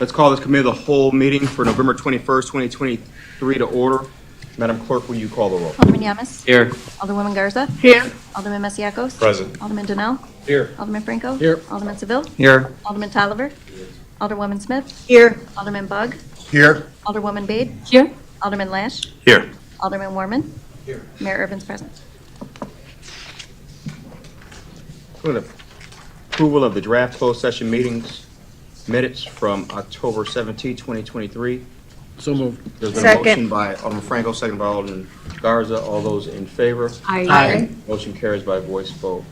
Let's call this committee of the whole meeting for November 21st, 2023 to order. Madam Clerk, will you call the roll? Alderman Yamas? Here. Alderwoman Garza? Here. Alderman Masiacos? Present. Alderman Donnell? Here. Alderman Franco? Here. Alderman Seville? Here. Alderman Tolliver? Alderwoman Smith? Here. Alderman Bug? Here. Alderwoman Bade? Here. Alderman Lash? Here. Alderman Warman? Here. Mayor Urban's present. Approval of the draft closed session meetings minutes from October 17, 2023. So moved. There's been a Second. motion by Alderman Franco, second by Alderman Garza. All those in favor? Aye. Motion carries by voice vote.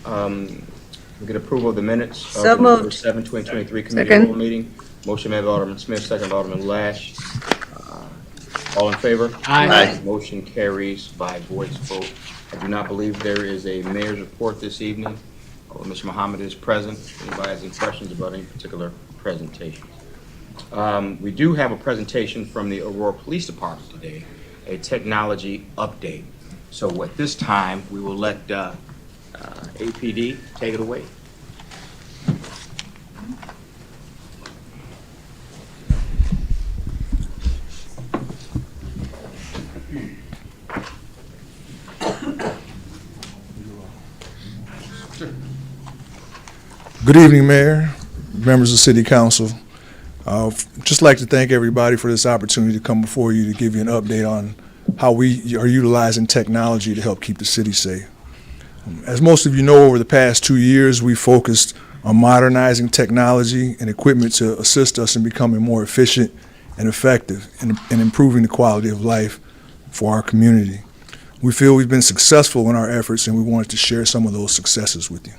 We get approval of the minutes of So the November moved. 7, 2023 committee of Second. the whole meeting. Motion made by Alderman Smith, second by Alderman Lash. All in favor? Aye. Motion carries by voice vote. I do not believe there is a mayor's report this evening. Mr. Muhammad is present. Anybody has any questions about any particular presentation? We do have a presentation from the Aurora Police Department today, a technology update. So at this time, we will let APD take it away. Good evening, Mayor, members of City Council. Just like to thank everybody for this opportunity to come before you to give you an update on how we are utilizing technology to help keep the city safe. As most of you know, over the past 2 years, we focused on modernizing technology and equipment to assist us in becoming more efficient and effective in improving the quality of life for our community. We feel we've been successful in our efforts, and we wanted to share some of those successes with you.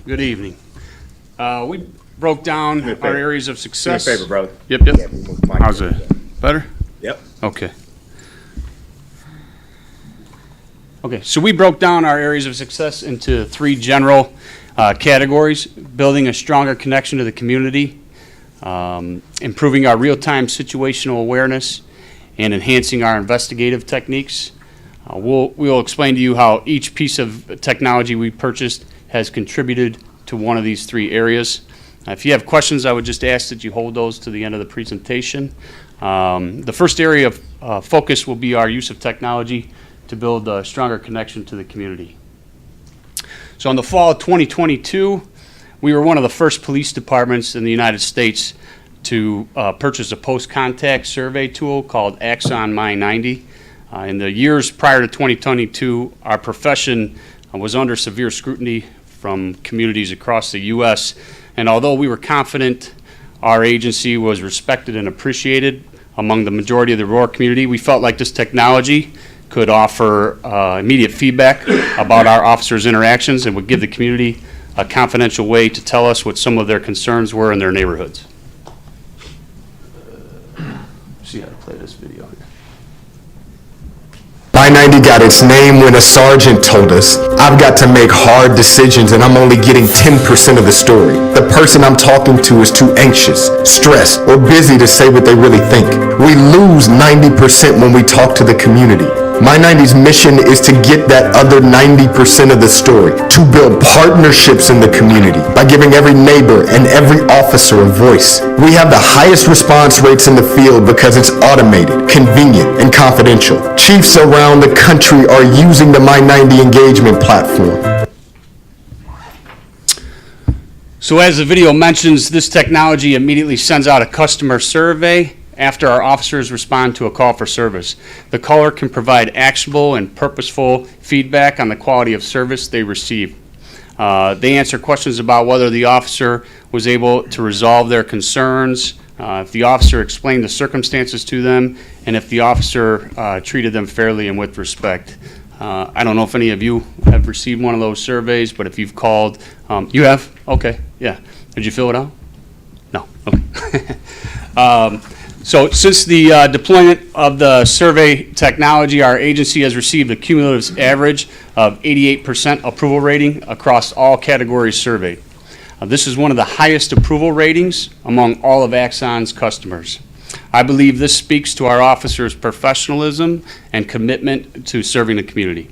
Good evening. We broke down Do me a our favor. areas of Do me a success. favor, brother. Yep. Yeah, we move the mic. How's it? Better? Yep. Okay. Okay, so we broke down our areas of success into 3 general categories: building a stronger connection to the community, improving our real-time situational awareness, and enhancing our investigative techniques. We'll explain to you how each piece of technology we purchased has contributed to one of these 3 areas. If you have questions, I would just ask that you hold those to the end of the presentation. The first area of focus will be our use of technology to build a stronger connection to the community. So in the fall of 2022, we were one of the first police departments in the United States to purchase a post-contact survey tool called Axon My90. In the years prior to 2022, our profession was under severe scrutiny from communities across the U.S. And although we were confident our agency was respected and appreciated among the majority of the Aurora community, we felt like this technology could offer immediate feedback about our officers' interactions and would give the community a confidential way to tell us what some of their concerns were in their neighborhoods. See how to play this video here. My90 got its name when a sergeant told us, I've got to make hard decisions and I'm only getting 10% of the story. The person I'm talking to is too anxious, stressed, or busy to say what they really think. We lose 90% when we talk to the community. My90's mission is to get that other 90% of the story, to build partnerships in the community by giving every neighbor and every officer a voice. We have the highest response rates in the field because it's automated, convenient, and confidential. Chiefs around the country are using the My90 engagement platform. So as the video mentions, this technology immediately sends out a customer survey after our officers respond to a call for service. The caller can provide actionable and purposeful feedback on the quality of service they receive. They answer questions about whether the officer was able to resolve their concerns, if the officer explained the circumstances to them, and if the officer treated them fairly and with respect. I don't know if any of you have received one of those surveys, but if you've called, you have? Okay, yeah. Did you fill it out? No, okay. So since the deployment of the survey technology, our agency has received a cumulative average of 88% approval rating across all categories surveyed. This is one of the highest approval ratings among all of Axon's customers. I believe this speaks to our officers' professionalism and commitment to serving the community.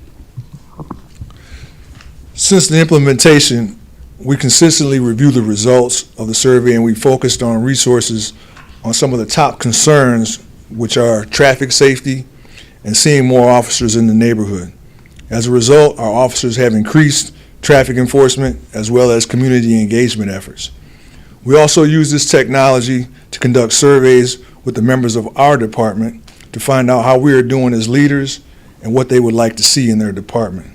Since the implementation we consistently review the results of the survey, and we focused on resources on some of the top concerns, which are traffic safety and seeing more officers in the neighborhood. As a result, our officers have increased traffic enforcement as well as community engagement efforts. We also use this technology to conduct surveys with the members of our department to find out how we are doing as leaders and what they would like to see in their department.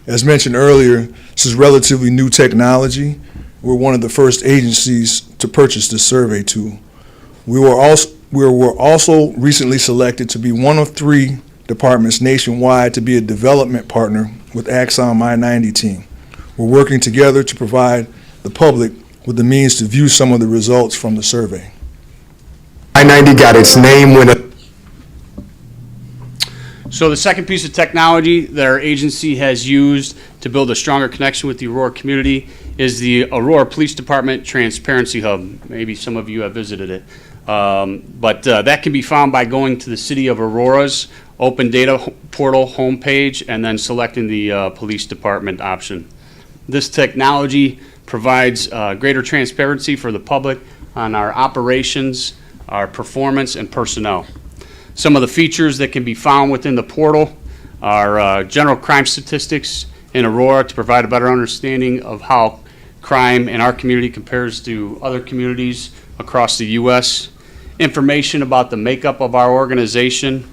As mentioned earlier, this is relatively new technology. We're one of the first agencies to purchase this survey tool. We were also recently selected to be one of 3 departments nationwide to be a development partner with Axon My-90 team. We're working together to provide the public with the means to view some of the results from the survey. I-90 got its name when a So the second piece of technology that our agency has used to build a stronger connection with the Aurora community is the Aurora Police Department Transparency Hub. Maybe some of you have visited it. But that can be found by going to the City of Aurora's Open Data Portal homepage and then selecting the Police Department option. This technology provides greater transparency for the public on our operations, our performance, and personnel. Some of the features that can be found within the portal are general crime statistics in Aurora to provide a better understanding of how crime in our community compares to other communities across the U.S., information about the makeup of our organization,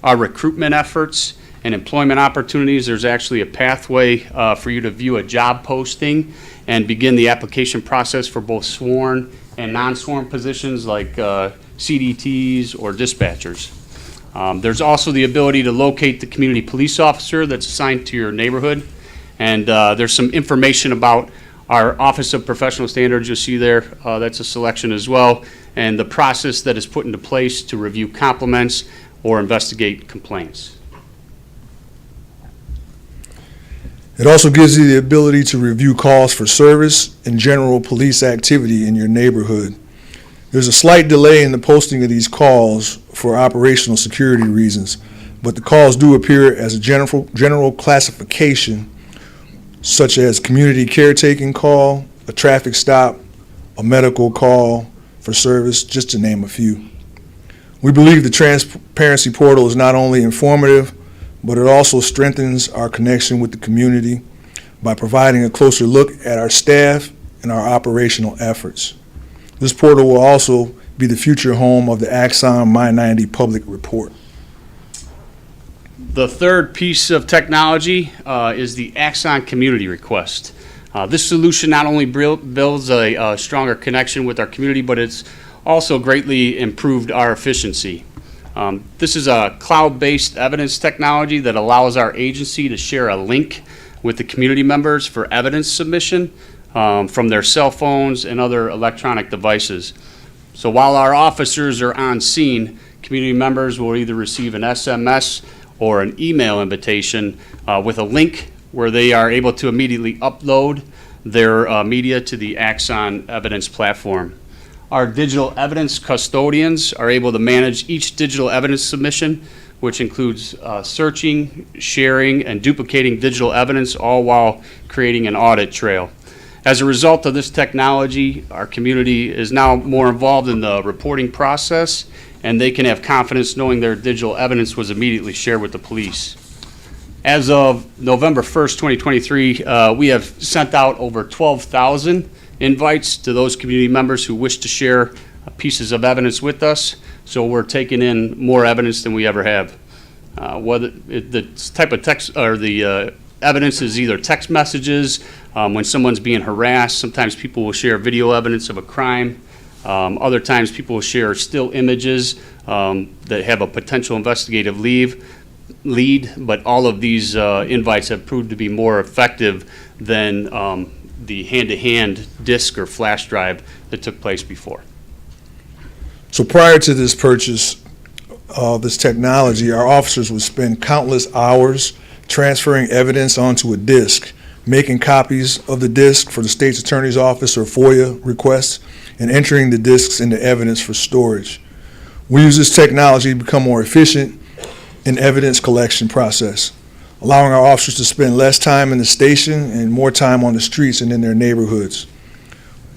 our recruitment efforts, and employment opportunities. There's actually a pathway for you to view a job posting and begin the application process for both sworn and non-sworn positions like CDTs or dispatchers. There's also the ability to locate the community police officer that's assigned to your neighborhood. And there's some information about our Office of Professional Standards. You'll see there, that's a selection as well, and the process that is put into place to review compliments or investigate complaints. It also gives you the ability to review calls for service and general police activity in your neighborhood. There's a slight delay in the posting of these calls for operational security reasons, but the calls do appear as a general classification, such as community caretaking call, a traffic stop, a medical call for service, just to name a few. We believe the Transparency Portal is not only informative, but it also strengthens our connection with the community by providing a closer look at our staff and our operational efforts. This portal will also be the future home of the Axon My-90 public report. The third piece of technology is the Axon Community Request. This solution not only builds a stronger connection with our community, but it's also greatly improved our efficiency. This is a cloud-based evidence technology that allows our agency to share a link with the community members for evidence submission from their cell phones and other electronic devices. So while our officers are on scene, community members will either receive an SMS or an email invitation with a link where they are able to immediately upload their media to the Axon evidence platform. Our digital evidence custodians are able to manage each digital evidence submission, which includes searching, sharing, and duplicating digital evidence, all while creating an audit trail. As a result of this technology, our community is now more involved in the reporting process, and they can have confidence knowing their digital evidence was immediately shared with the police. As of November 1st, 2023, we have sent out over 12,000 invites to those community members who wish to share pieces of evidence with us. So we're taking in more evidence than we ever have. Whether the type of text or the evidence is either text messages, when someone's being harassed, sometimes people will share video evidence of a crime. Other times people will share still images that have a potential investigative lead, but all of these invites have proved to be more effective than the hand-to-hand disk or flash drive that took place before. So prior to this purchase of this technology, our officers would spend countless hours transferring evidence onto a disk, making copies of the disk for the state's attorney's office or FOIA requests, and entering the disks into evidence for storage. We use this technology to become more efficient in evidence collection process. allowing our officers to spend less time in the station and more time on the streets and in their neighborhoods.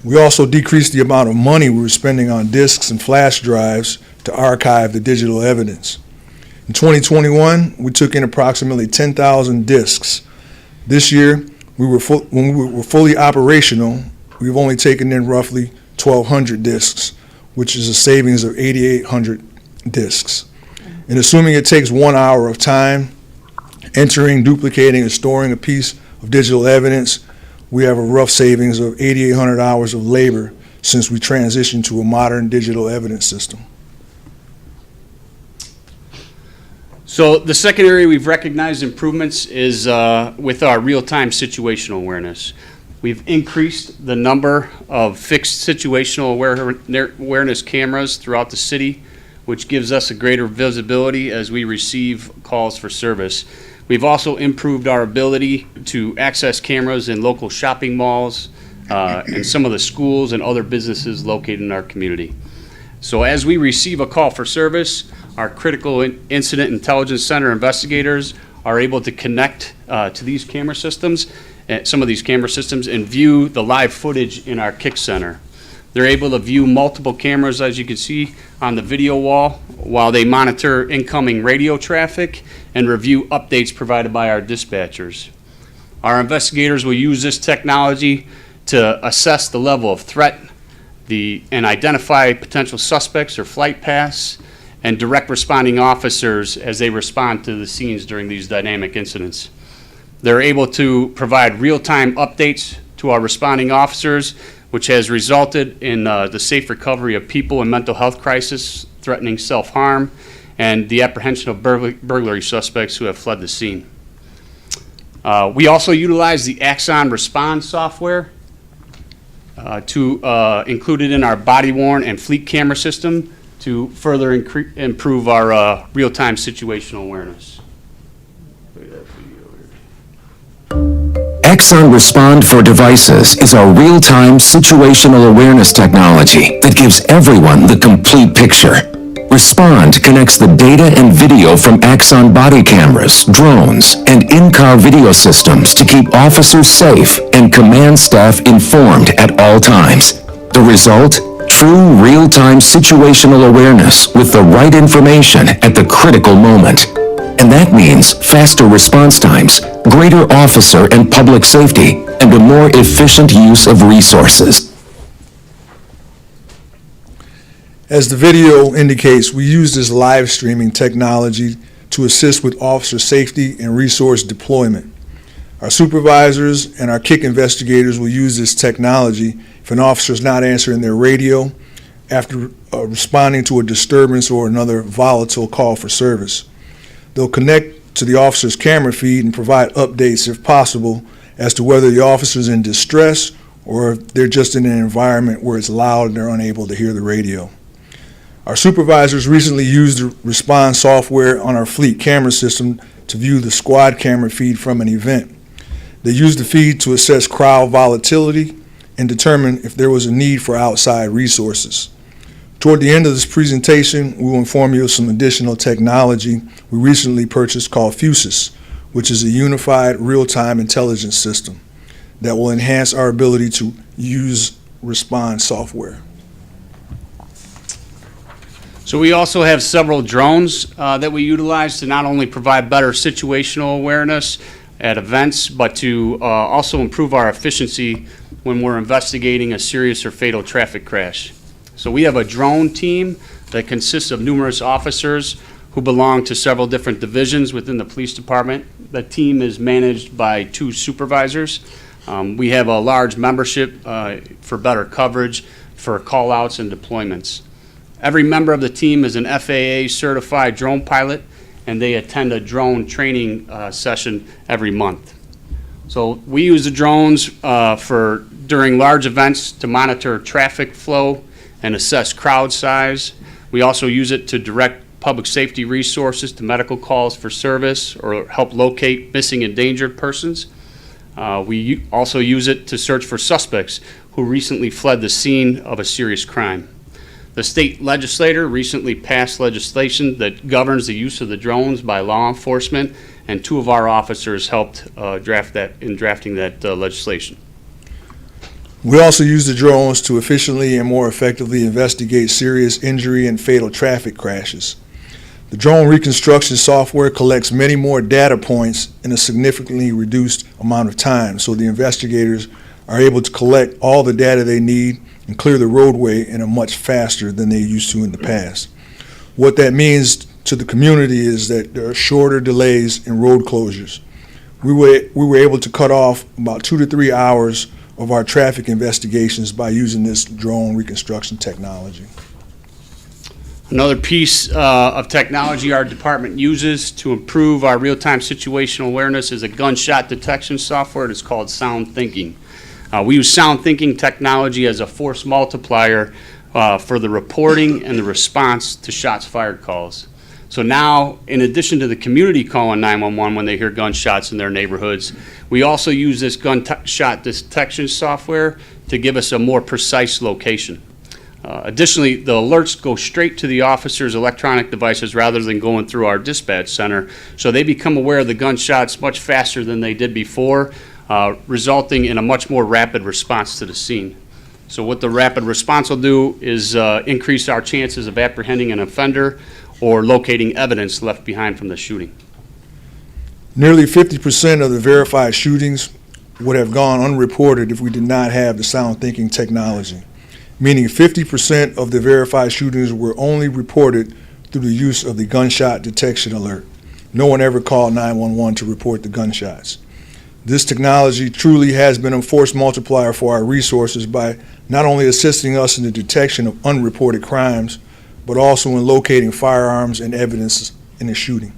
We also decreased the amount of money we were spending on disks and flash drives to archive the digital evidence. In 2021, we took in approximately 10,000 disks. This year, when we were fully operational, we've only taken in roughly 1,200 disks, which is a savings of 8,800 disks. And assuming it takes 1 hour of time entering, duplicating, and storing a piece of digital evidence, we have a rough savings of 8,800 hours of labor since we transitioned to a modern digital evidence system. So the second area we've recognized improvements is with our real-time situational awareness. We've increased the number of fixed situational awareness cameras throughout the city, which gives us a greater visibility as we receive calls for service. We've also improved our ability to access cameras in local shopping malls and some of the schools and other businesses located in our community. So as we receive a call for service, our critical incident intelligence center investigators are able to connect to these camera systems, some of these camera systems, and view the live footage in our KIC center. They're able to view multiple cameras, as you can see on the video wall, while they monitor incoming radio traffic and review updates provided by our dispatchers. Our investigators will use this technology to assess the level of threat and identify potential suspects or flight paths, and direct responding officers as they respond to the scenes during these dynamic incidents. They're able to provide real-time updates to our responding officers, which has resulted in the safe recovery of people in mental health crisis threatening self-harm and the apprehension of burglary suspects who have fled the scene. We also utilize the Axon Respond software included in our body-worn and fleet camera system to further improve our real-time situational awareness. Axon Respond for devices is a real-time situational awareness technology that gives everyone the complete picture. Respond connects the data and video from Axon body cameras, drones, and in-car video systems to keep officers safe and command staff informed at all times. The result? True real-time situational awareness with the right information at the critical moment. And that means faster response times, greater officer and public safety, and a more efficient use of resources. As the video indicates, we use this live streaming technology to assist with officer safety and resource deployment. Our supervisors and our KIC investigators will use this technology if an officer is not answering their radio after responding to a disturbance or another volatile call for service. They'll connect to the officer's camera feed and provide updates if possible as to whether the officer's in distress or if they're just in an environment where it's loud and they're unable to hear the radio. Our supervisors recently used the Respond software on our fleet camera system to view the squad camera feed from an event. They used the feed to assess crowd volatility and determine if there was a need for outside resources. Toward the end of this presentation, we will inform you of some additional technology we recently purchased called Fusus, which is a unified real-time intelligence system that will enhance our ability to use Respond software. So we also have several drones that we utilize to not only provide better situational awareness at events, but to also improve our efficiency when we're investigating a serious or fatal traffic crash. So we have a drone team that consists of numerous officers who belong to several different divisions within the police department. The team is managed by 2 supervisors. We have a large membership for better coverage for call-outs and deployments. Every member of the team is an FAA certified drone pilot, and they attend a drone training session every month. So we use the drones during large events to monitor traffic flow and assess crowd size. We also use it to direct public safety resources to medical calls for service or help locate missing and endangered persons. We also use it to search for suspects who recently fled the scene of a serious crime. The state legislature recently passed legislation that governs the use of the drones by law enforcement and 2 of our officers helped drafting that legislation. We also use the drones to efficiently and more effectively investigate serious injury and fatal traffic crashes. The drone reconstruction software collects many more data points in a significantly reduced amount of time, so the investigators are able to collect all the data they need and clear the roadway in a much faster than they used to in the past. What that means to the community is that there are shorter delays in road closures. We were able to cut off about 2 to 3 hours of our traffic investigations by using this drone reconstruction technology. Another piece of technology our department uses to improve our real-time situational awareness is a gunshot detection software. It's called sound thinking. We use sound thinking technology as a force multiplier for the reporting and the response to shots fired calls. So now, in addition to the community calling 911 when they hear gunshots in their neighborhoods, we also use this gunshot detection software to give us a more precise location. Additionally, the alerts go straight to the officer's electronic devices rather than going through our dispatch center, so they become aware of the gunshots much faster than they did before, resulting in a much more rapid response to the scene. So what the rapid response will do is increase our chances of apprehending an offender or locating evidence left behind from the shooting. Nearly 50% of the verified shootings would have gone unreported if we did not have the sound thinking technology, meaning 50% of the verified shootings were only reported through the use of the gunshot detection alert. No one ever called 911 to report the gunshots. This technology truly has been a force multiplier for our resources by not only assisting us in the detection of unreported crimes, but also in locating firearms and evidence in a shooting.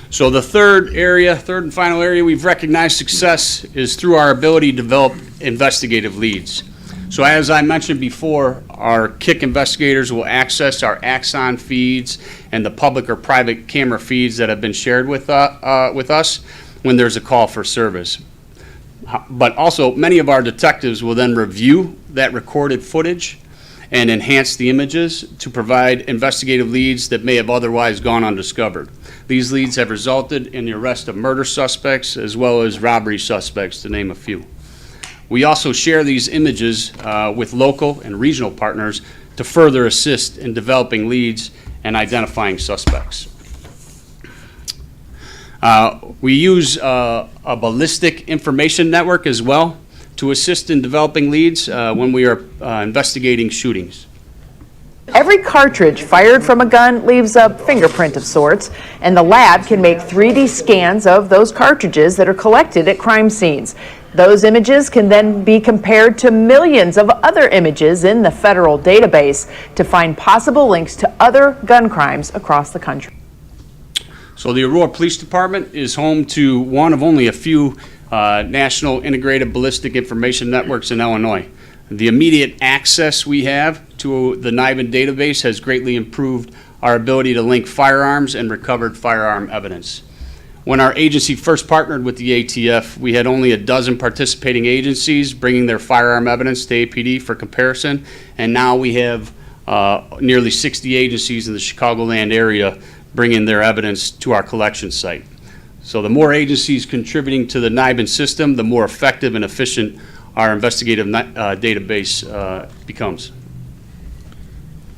So the third and final area we've recognized success is through our ability to develop investigative leads. So as I mentioned before, our KIC investigators will access our Axon feeds and the public or private camera feeds that have been shared with us when there's a call for service. But also, many of our detectives will then review that recorded footage and enhance the images to provide investigative leads that may have otherwise gone undiscovered. These leads have resulted in the arrest of murder suspects as well as robbery suspects, to name a few. We also share these images with local and regional partners to further assist in developing leads and identifying suspects. We use a ballistic information network as well to assist in developing leads when we are investigating shootings. Every cartridge fired from a gun leaves a fingerprint of sorts, and the lab can make 3D scans of those cartridges that are collected at crime scenes. Those images can then be compared to millions of other images in the federal database to find possible links to other gun crimes across the country. So the Aurora Police Department is home to one of only a few national integrated ballistic information networks in Illinois. The immediate access we have to the NIBIN database has greatly improved our ability to link firearms and recovered firearm evidence. When our agency first partnered with the ATF, we had only a dozen participating agencies bringing their firearm evidence to APD for comparison, and now we have nearly 60 agencies in the Chicagoland area bringing their evidence to our collection site. So the more agencies contributing to the NIBIN system, the more effective and efficient our investigative database becomes.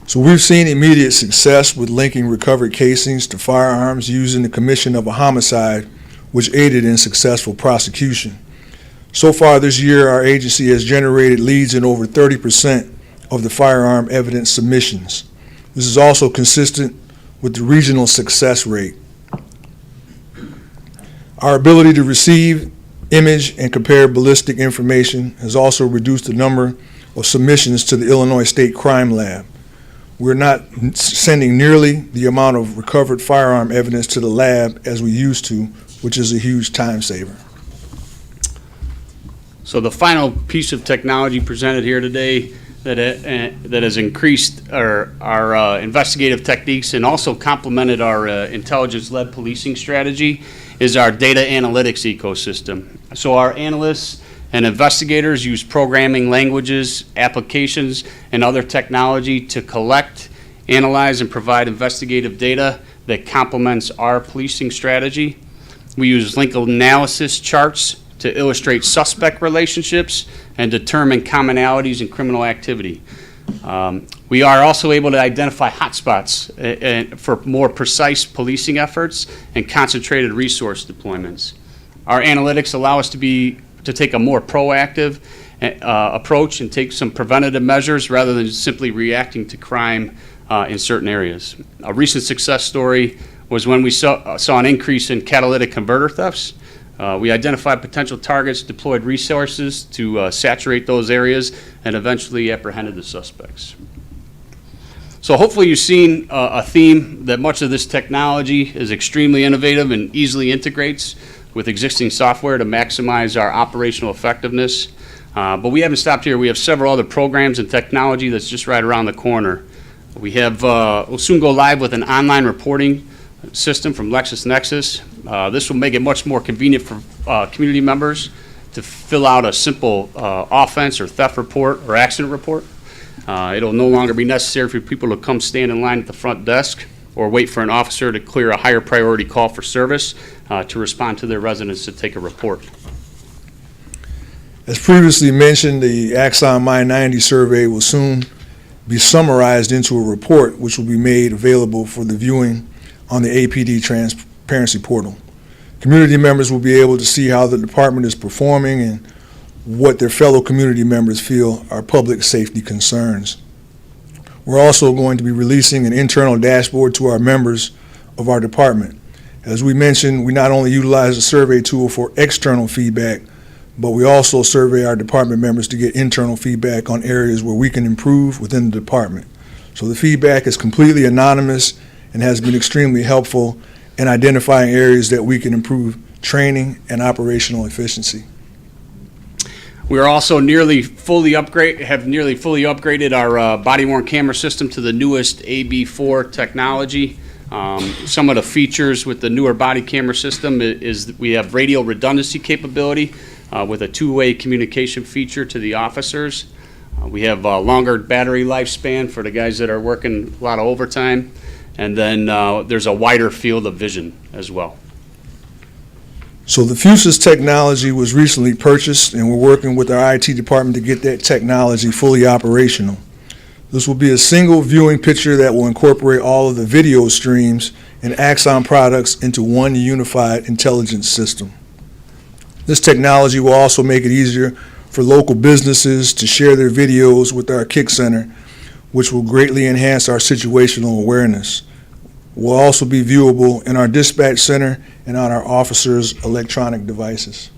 So we've seen immediate success with linking recovered casings to firearms used in the commission of a homicide, which aided in successful prosecution. So far this year, our agency has generated leads in over 30% of the firearm evidence submissions. This is also consistent with the regional success rate. Our ability to receive, image, and compare ballistic information has also reduced the number of submissions to the Illinois State Crime Lab. We're not sending nearly the amount of recovered firearm evidence to the lab as we used to, which is a huge time saver. So the final piece of technology presented here today that has increased our investigative techniques and also complemented our intelligence-led policing strategy is our data analytics ecosystem. So our analysts and investigators use programming languages, applications, and other technology to collect, analyze, and provide investigative data that complements our policing strategy. We use link analysis charts to illustrate suspect relationships and determine commonalities in criminal activity. We are also able to identify hotspots for more precise policing efforts and concentrated resource deployments. Our analytics allow us to take a more proactive approach and take some preventative measures rather than simply reacting to crime in certain areas. A recent success story was when we saw an increase in catalytic converter thefts. We identified potential targets, deployed resources to saturate those areas, and eventually apprehended the suspects. So hopefully you've seen a theme that much of this technology is extremely innovative and easily integrates with existing software to maximize our operational effectiveness. But we haven't stopped here. We have several other programs and technology that's just right around the corner. We'll soon go live with an online reporting system from LexisNexis. This will make it much more convenient for community members to fill out a simple offense or theft report or accident report. It'll no longer be necessary for people to come stand in line at the front desk or wait for an officer to clear a higher priority call for service to respond to their residents to take a report. As previously mentioned, the Axon My90 survey will soon be summarized into a report which will be made available for the viewing on the APD Transparency Portal. Community members will be able to see how the department is performing and what their fellow community members feel are public safety concerns. We're also going to be releasing an internal dashboard to our members of our department. As we mentioned, we not only utilize the survey tool for external feedback, but we also survey our department members to get internal feedback on areas where we can improve within the department. So the feedback is completely anonymous and has been extremely helpful in identifying areas that we can improve training and operational efficiency. We are also have nearly fully upgraded our body-worn camera system to the newest AB4 technology. Some of the features with the newer body camera system is that we have radio redundancy capability with a two-way communication feature to the officers. We have a longer battery lifespan for the guys that are working a lot of overtime. And then there's a wider field of vision as well. So the Fusus technology was recently purchased, and we're working with our IT department to get that technology fully operational. This will be a single viewing picture that will incorporate all of the video streams and Axon products into one unified intelligence system. This technology will also make it easier for local businesses to share their videos with our Kick Center, which will greatly enhance our situational awareness. Will also be viewable in our dispatch center and on our officers' electronic devices.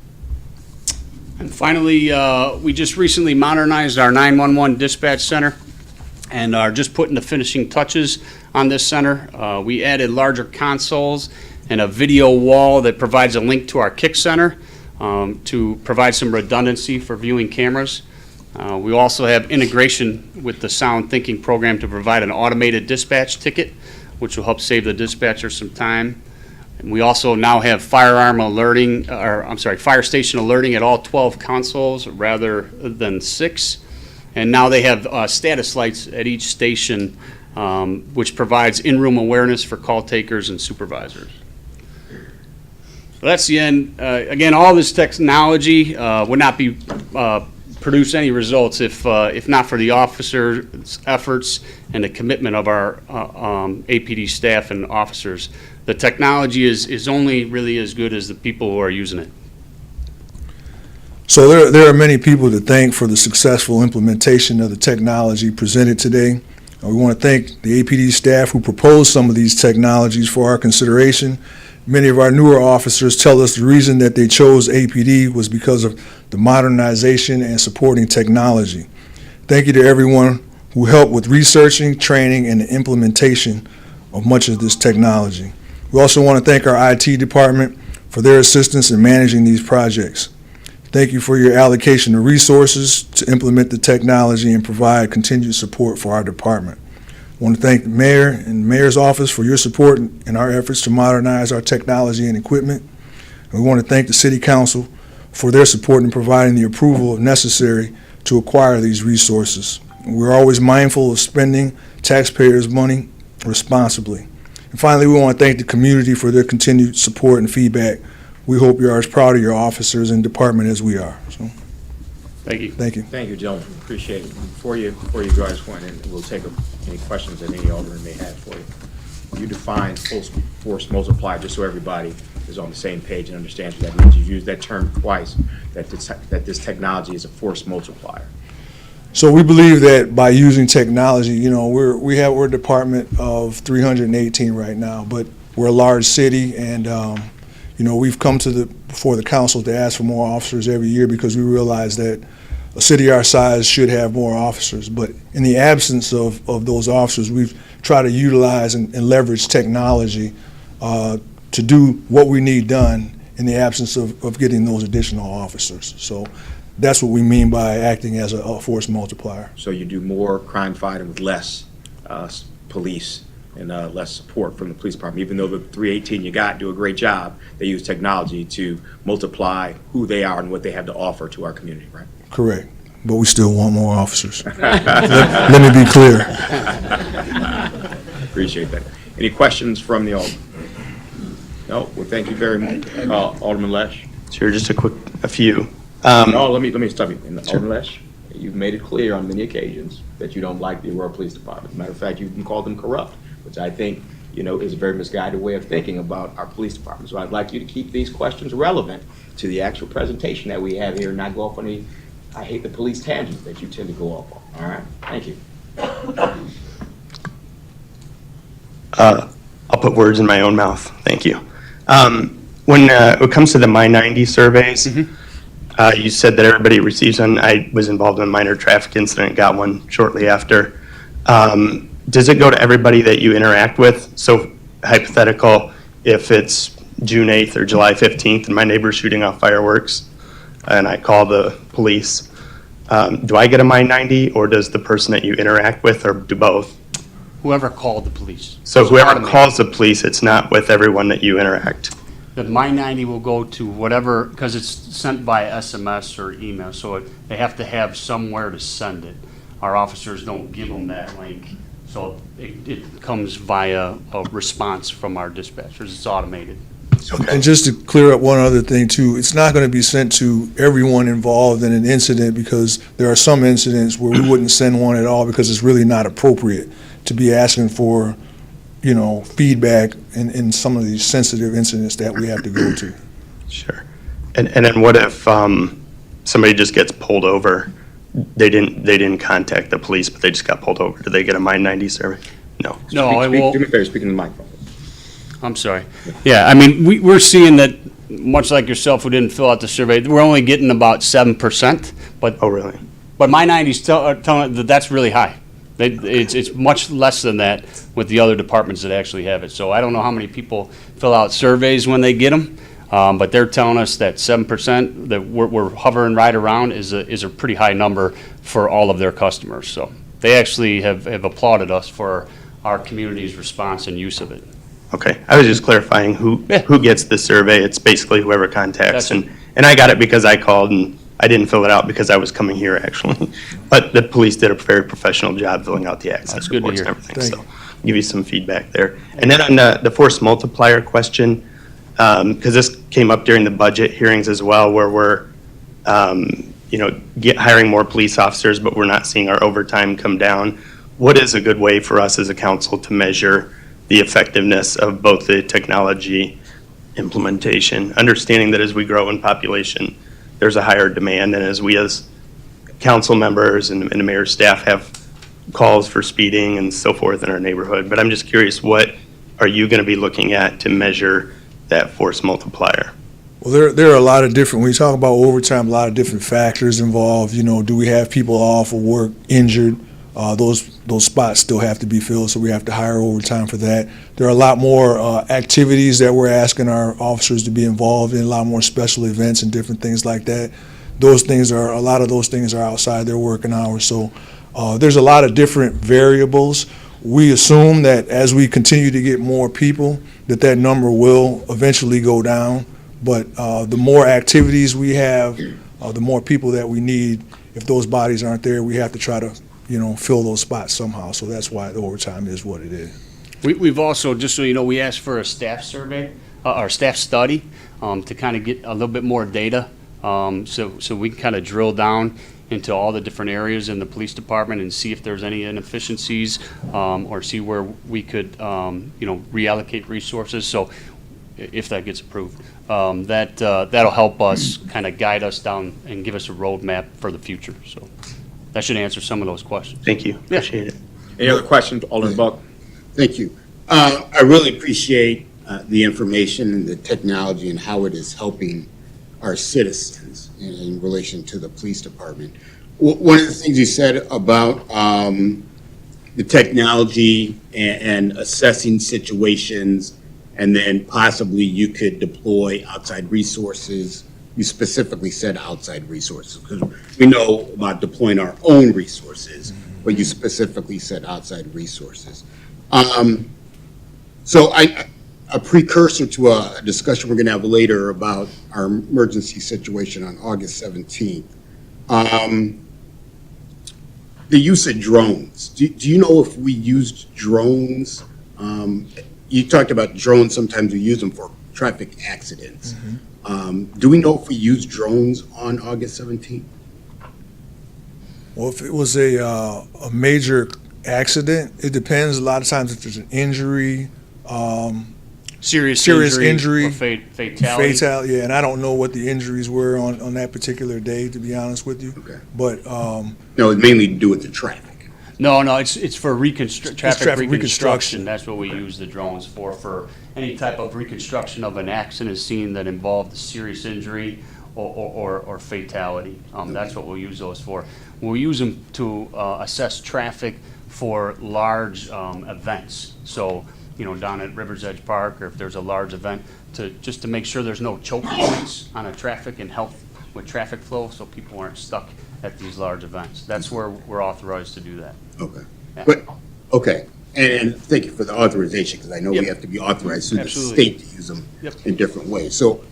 And finally, we just recently modernized our 911 dispatch center and are just putting the finishing touches on this center. We added larger consoles and a video wall that provides a link to our Kick Center to provide some redundancy for viewing cameras. We also have integration with the Sound Thinking program to provide an automated dispatch ticket, which will help save the dispatcher some time. And we also now have fire station alerting at all 12 consoles rather than 6. And now they have status lights at each station, which provides in-room awareness for call takers and supervisors. So that's the end. Again, all this technology would not be produce any results if not for the officers' efforts and the commitment of our APD staff and officers. The technology is only really as good as the people who are using it. So there are many people to thank for the successful implementation of the technology presented today. We want to thank the APD staff who proposed some of these technologies for our consideration. Many of our newer officers tell us the reason that they chose APD was because of the modernization and supporting technology. Thank you to everyone who helped with researching, training, and the implementation of much of this technology. We also want to thank our IT department for their assistance in managing these projects. Thank you for your allocation of resources to implement the technology and provide continued support for our department. I want to thank the mayor and the mayor's office for your support in our efforts to modernize our technology and equipment. And we want to thank the city council for their support in providing the approval necessary to acquire these resources. We're always mindful of spending taxpayers' money responsibly. And finally, we want to thank the community for their continued support and feedback. We hope you are as proud of your officers and department as we are. So, Thank you. thank you. Thank you, gentlemen. Appreciate it. Before you go, I just want, and we'll take any questions that any alderman may have for you. You define full force multiplier, just so everybody is on the same page and understands what that means. You've used that term twice, that this technology is a force multiplier. So we believe that by using technology, you know, we're a department of 318 right now, but we're a large city, and you know, we've come before the council to ask for more officers every year because we realize that a city our size should have more officers. But in the absence of those officers, we've tried to utilize and leverage technology to do what we need done in the absence of getting those additional officers. So that's what we mean by acting as a force multiplier. So you do more crime fighting with less police and less support from the police department. Even though the 318 you got do a great job, they use technology to multiply who they are and what they have to offer to our community, right? Correct. But we still want more officers. Let me be clear. Appreciate that. Any questions from the alderman? No? Well, thank you very much. Alderman Lesh? Sure, just a few. No, let me stop you. And Alderman Lesh, you've made it clear on many occasions that you don't like the Aurora Police Department. As a matter of fact, you can call them corrupt, which I think, you know, is a very misguided way of thinking about our police department. So I'd like you to keep these questions relevant to the actual presentation that we have here and not go off on any, I hate the police tangents that you tend to go off on. All right? Thank you. I'll put words in my own mouth. Thank you. When it comes to the My90 surveys, you said that everybody receives one. I was involved in a minor traffic incident, got one shortly after. Does it go to everybody that you interact with? So hypothetical, if it's June 8th or July 15th and my neighbor's shooting off fireworks and I call the police, do I get a My90 or does the person that you interact with, or do both? Whoever called the police. So whoever Automated. calls the police, it's not with everyone that you interact. The My90 will go to whatever, because it's sent by SMS or email, so they have to have somewhere to send it. Our officers don't give them that link, so it comes via a response from our dispatchers. It's automated. And just to clear up one other thing too, it's not going to be sent to everyone involved in an incident, because there are some incidents where we wouldn't send one at all because it's really not appropriate to be asking for, you know, feedback in some of these sensitive incidents that we have to go to. Sure. And then what if somebody just gets pulled over? They didn't contact the police, but they just got pulled over. Do they get a My90 survey? No. No, it will. Do me a favor, speak in the microphone. I'm sorry. Yeah, I mean, we're seeing that, much like yourself who didn't fill out the survey, we're only getting about 7%, but Oh, really? My90's telling that that's really high. It's much less than that with the other departments that actually have it. So I don't know how many people fill out surveys when they get them, but they're telling us that 7% that we're hovering right around is a pretty high number for all of their customers. So they actually have applauded us for our community's response and use of it. Okay. I was just clarifying who gets the survey. It's basically whoever contacts. That's And I got it because I called, and I didn't fill it out because I was coming here, actually. But the police did a very professional job filling out the access That's good to reports and hear. everything. Thank So give you some feedback there. And then on the force multiplier question, because this came up during the budget hearings as well, where we're, hiring more police officers, but we're not seeing our overtime come down. What is a good way for us as a council to measure the effectiveness of both the technology implementation, understanding that as we grow in population, there's a higher demand, and as we as council members and the mayor's staff have calls for speeding and so forth in our neighborhood. But I'm just curious, what are you going to be looking at to measure that force multiplier? Well, there are a lot of different, when you talk about overtime, a lot of different factors involved. You know, do we have people off of work injured? Those spots still have to be filled, so we have to hire overtime for that. There are a lot more activities that we're asking our officers to be involved in, a lot more special events and different things like that. A lot of those things are outside their working hours, so there's a lot of different variables. We assume that as we continue to get more people, that number will eventually go down, but the more activities we have, the more people that we need. If those bodies aren't there, we have to try to fill those spots somehow. So that's why the overtime is what it is. We've also, just so you know, we asked for a staff survey, or staff study, to kind of get a little bit more data. So we can kind of drill down into all the different areas in the police department and see if there's any inefficiencies, or see where we could, reallocate resources. So if that gets approved, that'll help us kind of guide us down and give us a roadmap for the future. So that should answer some of those questions. Thank you. Appreciate it. Any other questions, Alderman Buck? Thank you. I really appreciate the information and the technology and how it is helping our citizens in relation to the police department. One of the things you said about the technology and assessing situations, and then possibly you could deploy outside resources. You specifically said outside resources, because we know about deploying our own resources, but you specifically said outside resources. So a precursor to a discussion we're going to have later about our emergency situation on August 17th. The use of drones. Do you know if we used drones? You talked about drones, sometimes we use them for traffic accidents. Do we know if we used drones on August 17th? Well, if it was a major accident, it depends. A lot of times if there's an injury, Serious injury, or fatality. yeah, and I don't know what the injuries were on that particular day, to be honest with you. Okay. But No, it's mainly to do with the traffic. No, it's for traffic traffic reconstruction. reconstruction. That's what we use the drones for any type of reconstruction of an accident scene that involved a serious injury or fatality. That's what we'll use those for. We'll use them to assess traffic for large events. So, down at Rivers Edge Park, or if there's a large event, just to make sure there's no choke points on a traffic and help with traffic flow, so people aren't stuck at these large events. That's where we're authorized to do that. Okay. Yeah. But, okay, and thank you for the authorization, because I know we Yep. have to be authorized through the Absolutely. state to use them Yep. in different ways. So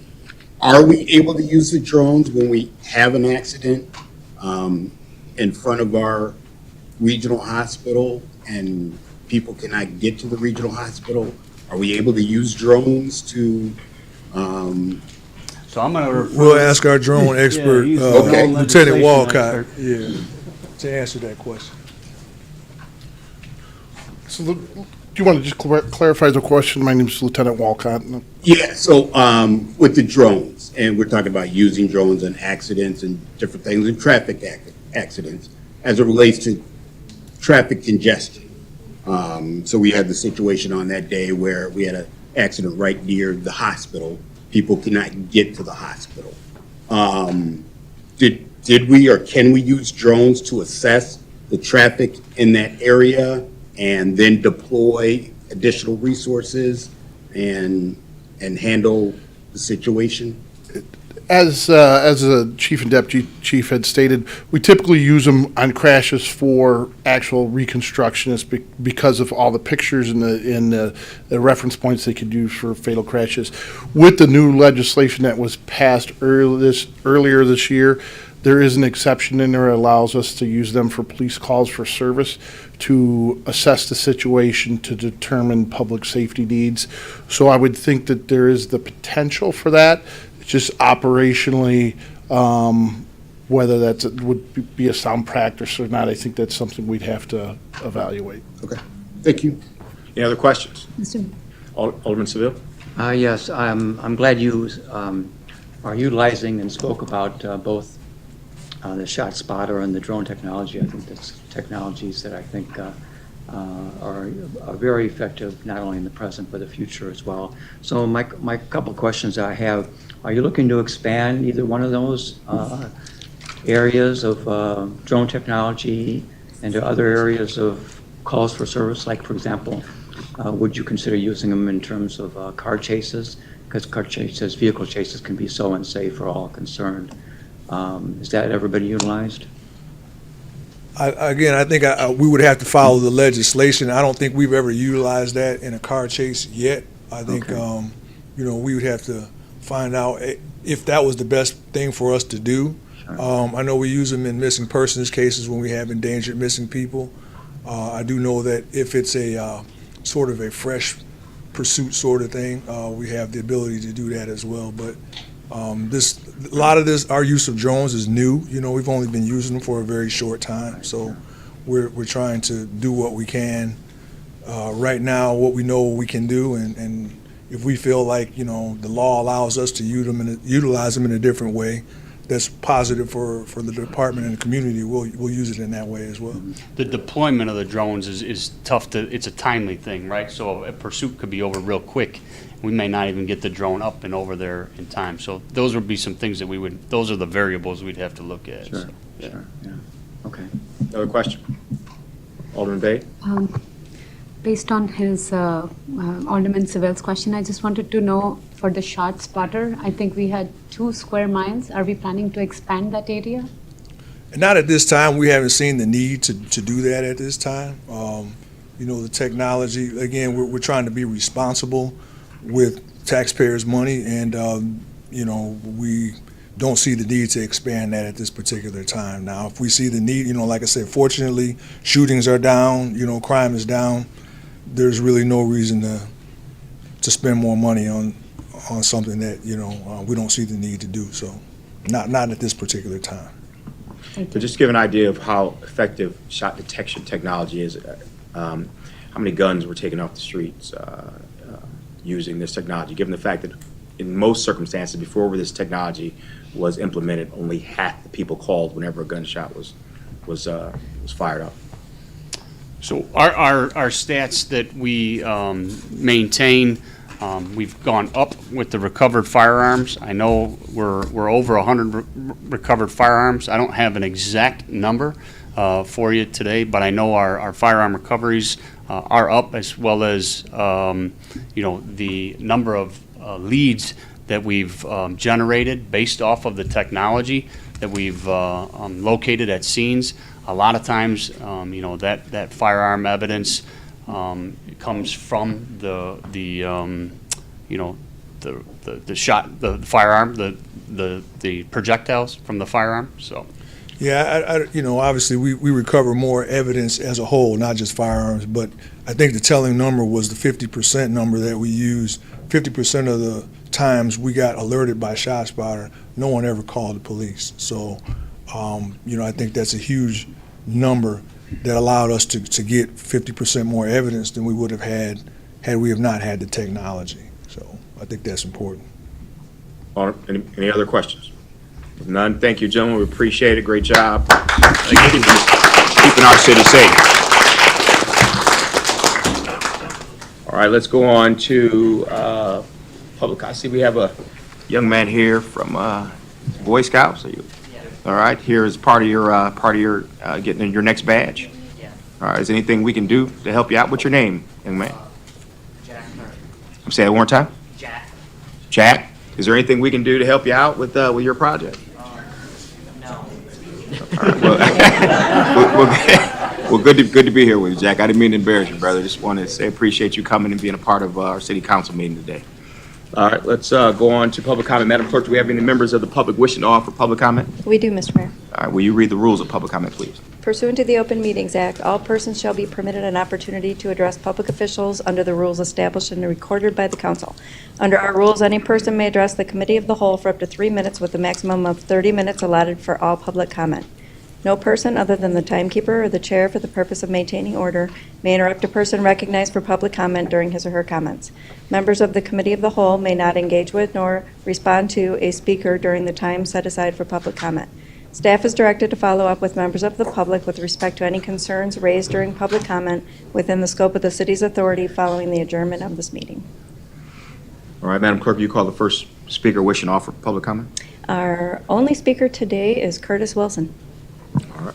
are we able to use the drones when we have an accident in front of our regional hospital and people cannot get to the regional hospital? Are we able to use drones to, So I'm gonna we'll ask our drone expert, he's the Okay. drone Lieutenant legislation Walcott, expert. yeah, to answer that question. So, do you want to just clarify the question? My name is Lieutenant Walcott. yeah, so with the drones, and we're talking about using drones in accidents and different things, and traffic accidents, as it relates to traffic congestion. So we had the situation on that day where we had an accident right near the hospital. People could not get to the hospital. Did we or can we use drones to assess the traffic in that area and then deploy additional resources and handle the situation? As the chief and deputy chief had stated, we typically use them on crashes for actual reconstructionists because of all the pictures and the reference points they could use for fatal crashes. With the new legislation that was passed earlier this year, there is an exception in there that allows us to use them for police calls for service to assess the situation to determine public safety needs. So I would think that there is the potential for that. Just operationally, whether that would be a sound practice or not, I think that's something we'd have to evaluate. Okay, thank you. Any other questions? Mr. Alderman Seville? Yes, I'm glad you are utilizing and spoke about both the shot spotter and the drone technology. I think that's technologies that I think are very effective, not only in the present, but the future as well. So my couple of questions I have, are you looking to expand either one of those areas of drone technology into other areas of calls for service? Like, for example, would you consider using them in terms of car chases? Because car chases, vehicle chases can be so unsafe for all concerned. Has that ever been utilized? I think we would have to follow the legislation. I don't think we've ever utilized that in a car chase yet. I think, Okay. We would have to find out if that was the best thing for us to do. I know we use them in missing persons cases when we have endangered missing people. I do know that if it's a sort of a fresh pursuit sort of thing, we have the ability to do that as well. But a lot of this, our use of drones is new. You know, we've only been using them for a very short time, so we're trying to do what we can right now, what we know we can do, and if we feel like, you know, the law allows us to utilize them in a different way that's positive for the department and the community, we'll use it in that way as well. The deployment of the drones is tough it's a timely thing, right? So a pursuit could be over real quick. We may not even get the drone up and over there in time. So those would be some things that those are the variables we'd have to look at. Sure, So, yeah. sure, yeah. Okay. Another question? Alderman Bade? Based on his Alderman Sewell's question, I just wanted to know for the shot spotter, I think we had 2 square miles. Are we planning to expand that area? Not at this time. We haven't seen the need to do that at this time. You know, the technology, again, we're trying to be responsible with taxpayers' money, and, you know, we don't see the need to expand that at this particular time. Now, if we see the need, you know, like I said, fortunately, shootings are down, you know, crime is down. There's really no reason to spend more money on something that, you know, we don't see the need to do. So not at this particular time. So just to give an idea of how effective shot detection technology is, how many guns were taken off the streets using this technology, given the fact that in most circumstances before this technology was implemented, only half the people called whenever a gunshot was fired up. So our stats that we maintain, we've gone up with the recovered firearms. I know we're over 100 recovered firearms. I don't have an exact number for you today, but I know our firearm recoveries are up, as well as you know, the number of leads that we've generated based off of the technology that we've located at scenes. A lot of times, you know, that firearm evidence comes from the you know, the shot, the firearm, the projectiles from the firearm. So. Yeah, you know, obviously we recover more evidence as a whole, not just firearms, but I think the telling number was the 50% number that we used. 50% of the times we got alerted by ShotSpotter, no one ever called the police. So, you know, I think that's a huge number that allowed us to get 50% more evidence than we would have had we have not had the technology. So I think that's important. Any other questions? If none, thank you, gentlemen. We appreciate it. Great job. Thank you for keeping our city safe. All right, let's go on to public. I see we have a young man here from Boy Scouts. Are you? All right, here is part of your getting your next badge. All right, is there anything we can do to help you out? What's your name, young man? Jack. Say that one more time. Jack. Jack. Is there anything we can do to help you out with your project? No. All right, well, good to be here with you, Jack. I didn't mean to embarrass you, brother. Just wanted to say appreciate you coming and being a part of our city council meeting today. All right, let's go on to public comment. Madam Clerk, do we have any members of the public wishing to offer public comment? We do, Mr. Mayor. All right, will you read the rules of public comment, please? Pursuant to the Open Meetings Act, all persons shall be permitted an opportunity to address public officials under the rules established and recorded by the council. Under our rules, any person may address the committee of the whole for up to 3 minutes with a maximum of 30 minutes allotted for all public comment. No person other than the timekeeper or the chair for the purpose of maintaining order may interrupt a person recognized for public comment during his or her comments. Members of the committee of the whole may not engage with nor respond to a speaker during the time set aside for public comment. Staff is directed to follow up with members of the public with respect to any concerns raised during public comment within the scope of the city's authority following the adjournment of this meeting. All right, Madam Clerk, will you call the first speaker wishing to offer public comment? Our only speaker today is Curtis Wilson. All right.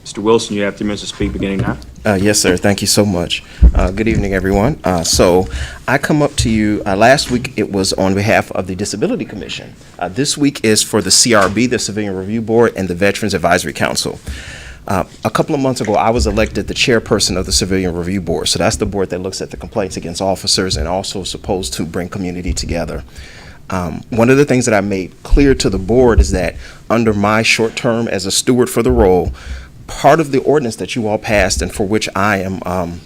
Mr. Wilson, you have 3 minutes to speak beginning now. Yes, sir. Thank you so much. Good evening, everyone. So I come up to you, last week it was on behalf of the Disability Commission. This week is for the CRB, the Civilian Review Board, and the Veterans Advisory Council. A couple of months ago, I was elected the chairperson of the Civilian Review Board. So that's the board that looks at the complaints against officers and also supposed to bring community together. One of the things that I made clear to the board is that under my short term as a steward for the role, part of the ordinance that you all passed and for which I am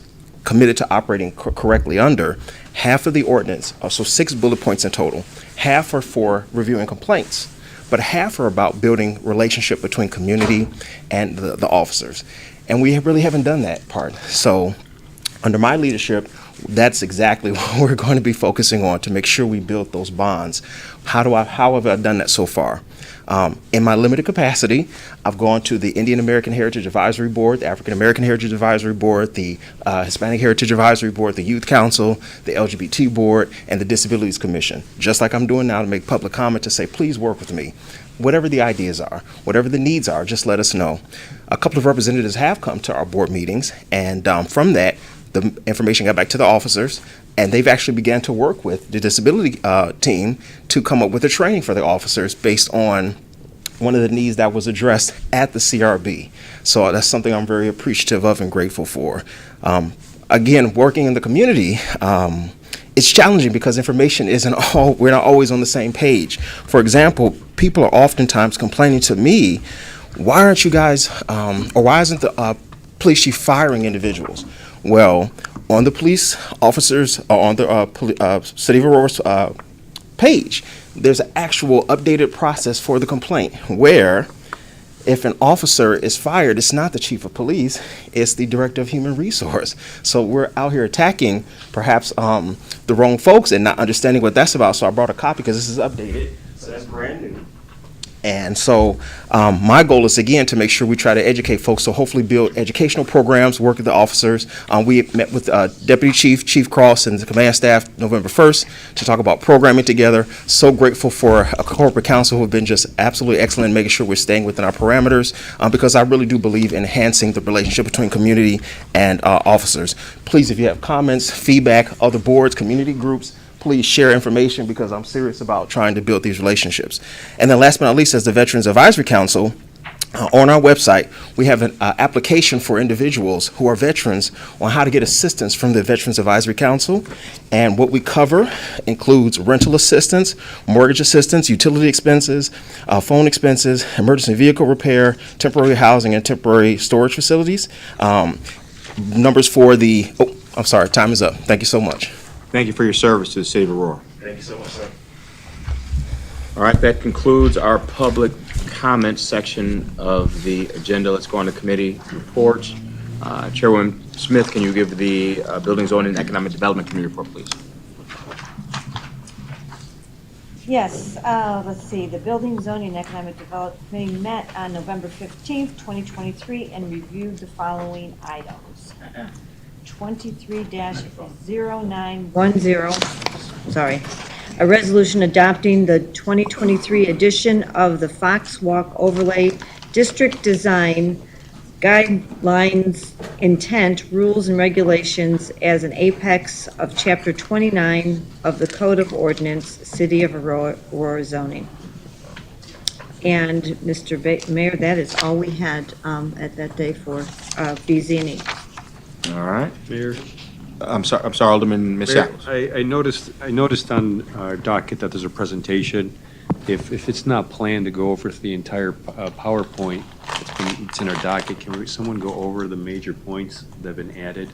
committed to operating correctly under, half of the ordinance, so 6 bullet points in total, half are for reviewing complaints, but half are about building relationship between community and the officers. And we really haven't done that part. So under my leadership, that's exactly what we're going to be focusing on to make sure we build those bonds. How have I done that so far? In my limited capacity, I've gone to the Indian American Heritage Advisory Board, the African American Heritage Advisory Board, the Hispanic Heritage Advisory Board, the Youth Council, the LGBT Board, and the Disabilities Commission. Just like I'm doing now to make public comment to say, please work with me. Whatever the ideas are, whatever the needs are, just let us know. A couple of representatives have come to our board meetings, and from that, the information got back to the officers, and they've actually began to work with the disability team to come up with a training for the officers based on one of the needs that was addressed at the CRB. So that's something I'm very appreciative of and grateful for. Again, working in the community, it's challenging because information we're not always on the same page. For example, people are oftentimes complaining to me, why aren't you guys, or why isn't the police chief firing individuals? Well, on the police officers, on the City of Aurora's page, there's an actual updated process for the complaint where if an officer is fired, it's not the chief of police, it's the director of human resource. So we're out here attacking perhaps the wrong folks and not understanding what that's about. So I brought a copy because this is updated. So that's brand new. And so my goal is, again, to make sure we try to educate folks, so hopefully build educational programs, work with the officers. We met with Deputy Chief Cross and the command staff November 1st to talk about programming together. So grateful for a corporate council who have been just absolutely excellent in making sure we're staying within our parameters, because I really do believe in enhancing the relationship between community and officers. Please, if you have comments, feedback, other boards, community groups, please share information, because I'm serious about trying to build these relationships. And then last but not least, as the Veterans Advisory Council, on our website, we have an application for individuals who are veterans on how to get assistance from the Veterans Advisory Council. And what we cover includes rental assistance, mortgage assistance, utility expenses, phone expenses, emergency vehicle repair, temporary housing, and temporary storage facilities. Numbers for the, I'm sorry, time is up. Thank you so much. Thank you for your service to the City of Aurora. Thank you so much, sir. All right, that concludes our public comment section of the agenda. Let's go on to committee reports. Chairwoman Smith, can you give the Building, Zoning, and Economic Development Committee report, please? Yes, let's see, the Building, Zoning, and Economic Development Committee met on November 15th, 2023, and reviewed the following items. 23-0910, sorry, a resolution adopting the 2023 edition of the Fox Walk Overlay District Design Guidelines, Intent, Rules, and Regulations as an apex of Chapter 29 of the Code of Ordinance, City of Aurora Zoning. And Mr. Mayor, that is all we had at that day for BZ&E. All right. Mayor. I'm sorry, Alderman Shackles. I noticed on our docket that there's a presentation. If it's not planned to go over the entire PowerPoint, it's in our docket. Can someone go over the major points that have been added?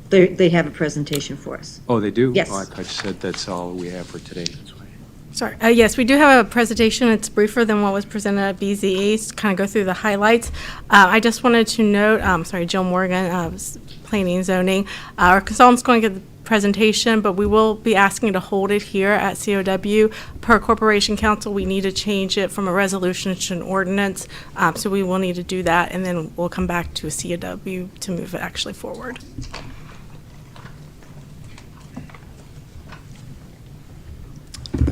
They have a presentation for us. Oh, they do? Yes. Oh, I thought you said that's all we have for today. That's why. Sorry. Yes, we do have a presentation. It's briefer than what was presented at BZE, to kind of go through the highlights. I just wanted to note, Jill Morgan, Planning and Zoning. Our consultant's going to get the presentation, but we will be asking to hold it here at COW. Per Corporation Council, we need to change it from a resolution to an ordinance, so we will need to do that, and then we'll come back to a COW to move it actually forward.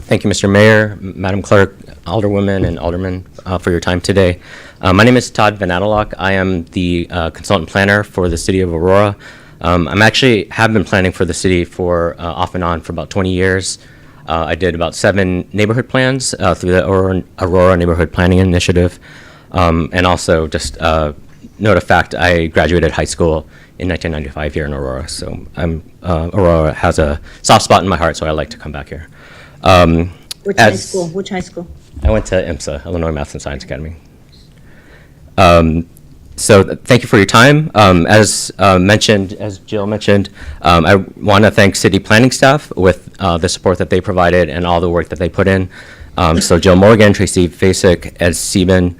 Thank you, Mr. Mayor, Madam Clerk, Alderwomen, and Aldermen for your time today. My name is Todd Van Adderlock. I am the consultant planner for the City of Aurora. I'm actually have been planning for the city for off and on for about 20 years. I did about 7 neighborhood plans through the Aurora Neighborhood Planning Initiative. And also just note of fact, I graduated high school in 1995 here in Aurora. So Aurora has a soft spot in my heart, so I like to come back here. Which high school? Which high school? I went to IMSA, Illinois Math and Science Academy. Thank you for your time. As Jill mentioned, I want to thank city planning staff with the support that they provided and all the work that they put in. So Jill Morgan, Tracy Fasik, Ed Sieben,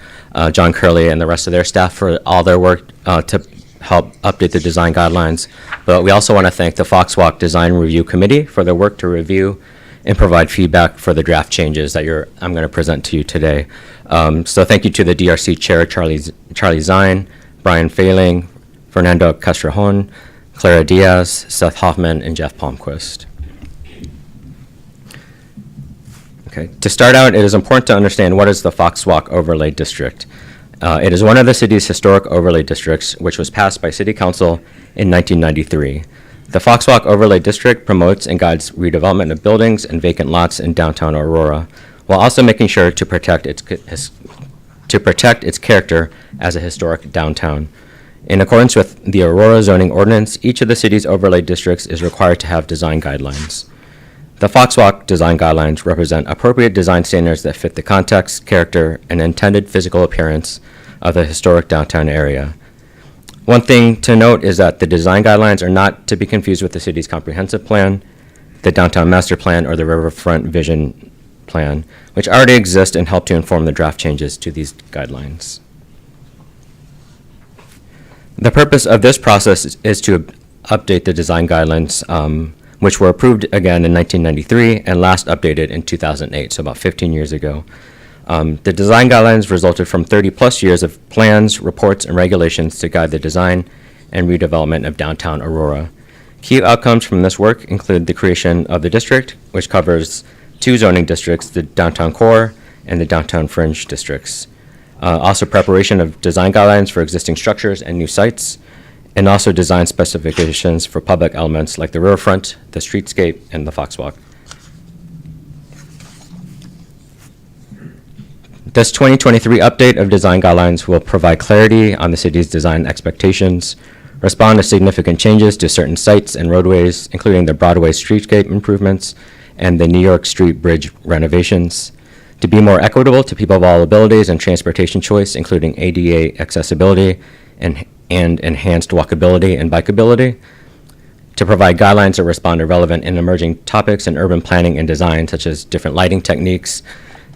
John Curley, and the rest of their staff for all their work to help update the design guidelines. But we also want to thank the Foxwalk Design Review Committee for their work to review and provide feedback for the draft changes that I'm going to present to you today. So thank you to the DRC Chair, Charlie Zine, Brian Failing, Fernando Castrejón, Clara Diaz, Seth Hoffman, and Jeff Palmquist. Okay. To start out, it is important to understand what is the Foxwalk Overlay District. It is one of the city's historic overlay districts, which was passed by City Council in 1993. The Foxwalk Overlay District promotes and guides redevelopment of buildings and vacant lots in downtown Aurora, while also making sure to protect its character as a historic downtown. In accordance with the Aurora zoning ordinance, each of the city's overlay districts is required to have design guidelines. The Foxwalk design guidelines represent appropriate design standards that fit the context, character, and intended physical appearance of the historic downtown area. One thing to note is that the design guidelines are not to be confused with the city's comprehensive plan, the downtown master plan, or the riverfront vision plan, which already exist and help to inform the draft changes to these guidelines. The purpose of this process is to update the design guidelines, which were approved again in 1993 and last updated in 2008, so about 15 years ago. The design guidelines resulted from 30-plus years of plans, reports, and regulations to guide the design and redevelopment of downtown Aurora. Key outcomes from this work include the creation of the district, which covers 2 zoning districts, the downtown core and the downtown fringe districts. Also preparation of design guidelines for existing structures and new sites, and also design specifications for public elements like the riverfront, the streetscape, and the Foxwalk. This 2023 update of design guidelines will provide clarity on the city's design expectations, respond to significant changes to certain sites and roadways, including the Broadway streetscape improvements and the New York Street Bridge renovations, to be more equitable to people of all abilities and transportation choice, including ADA accessibility and enhanced walkability and bikeability, to provide guidelines that respond to relevant and emerging topics in urban planning and design, such as different lighting techniques,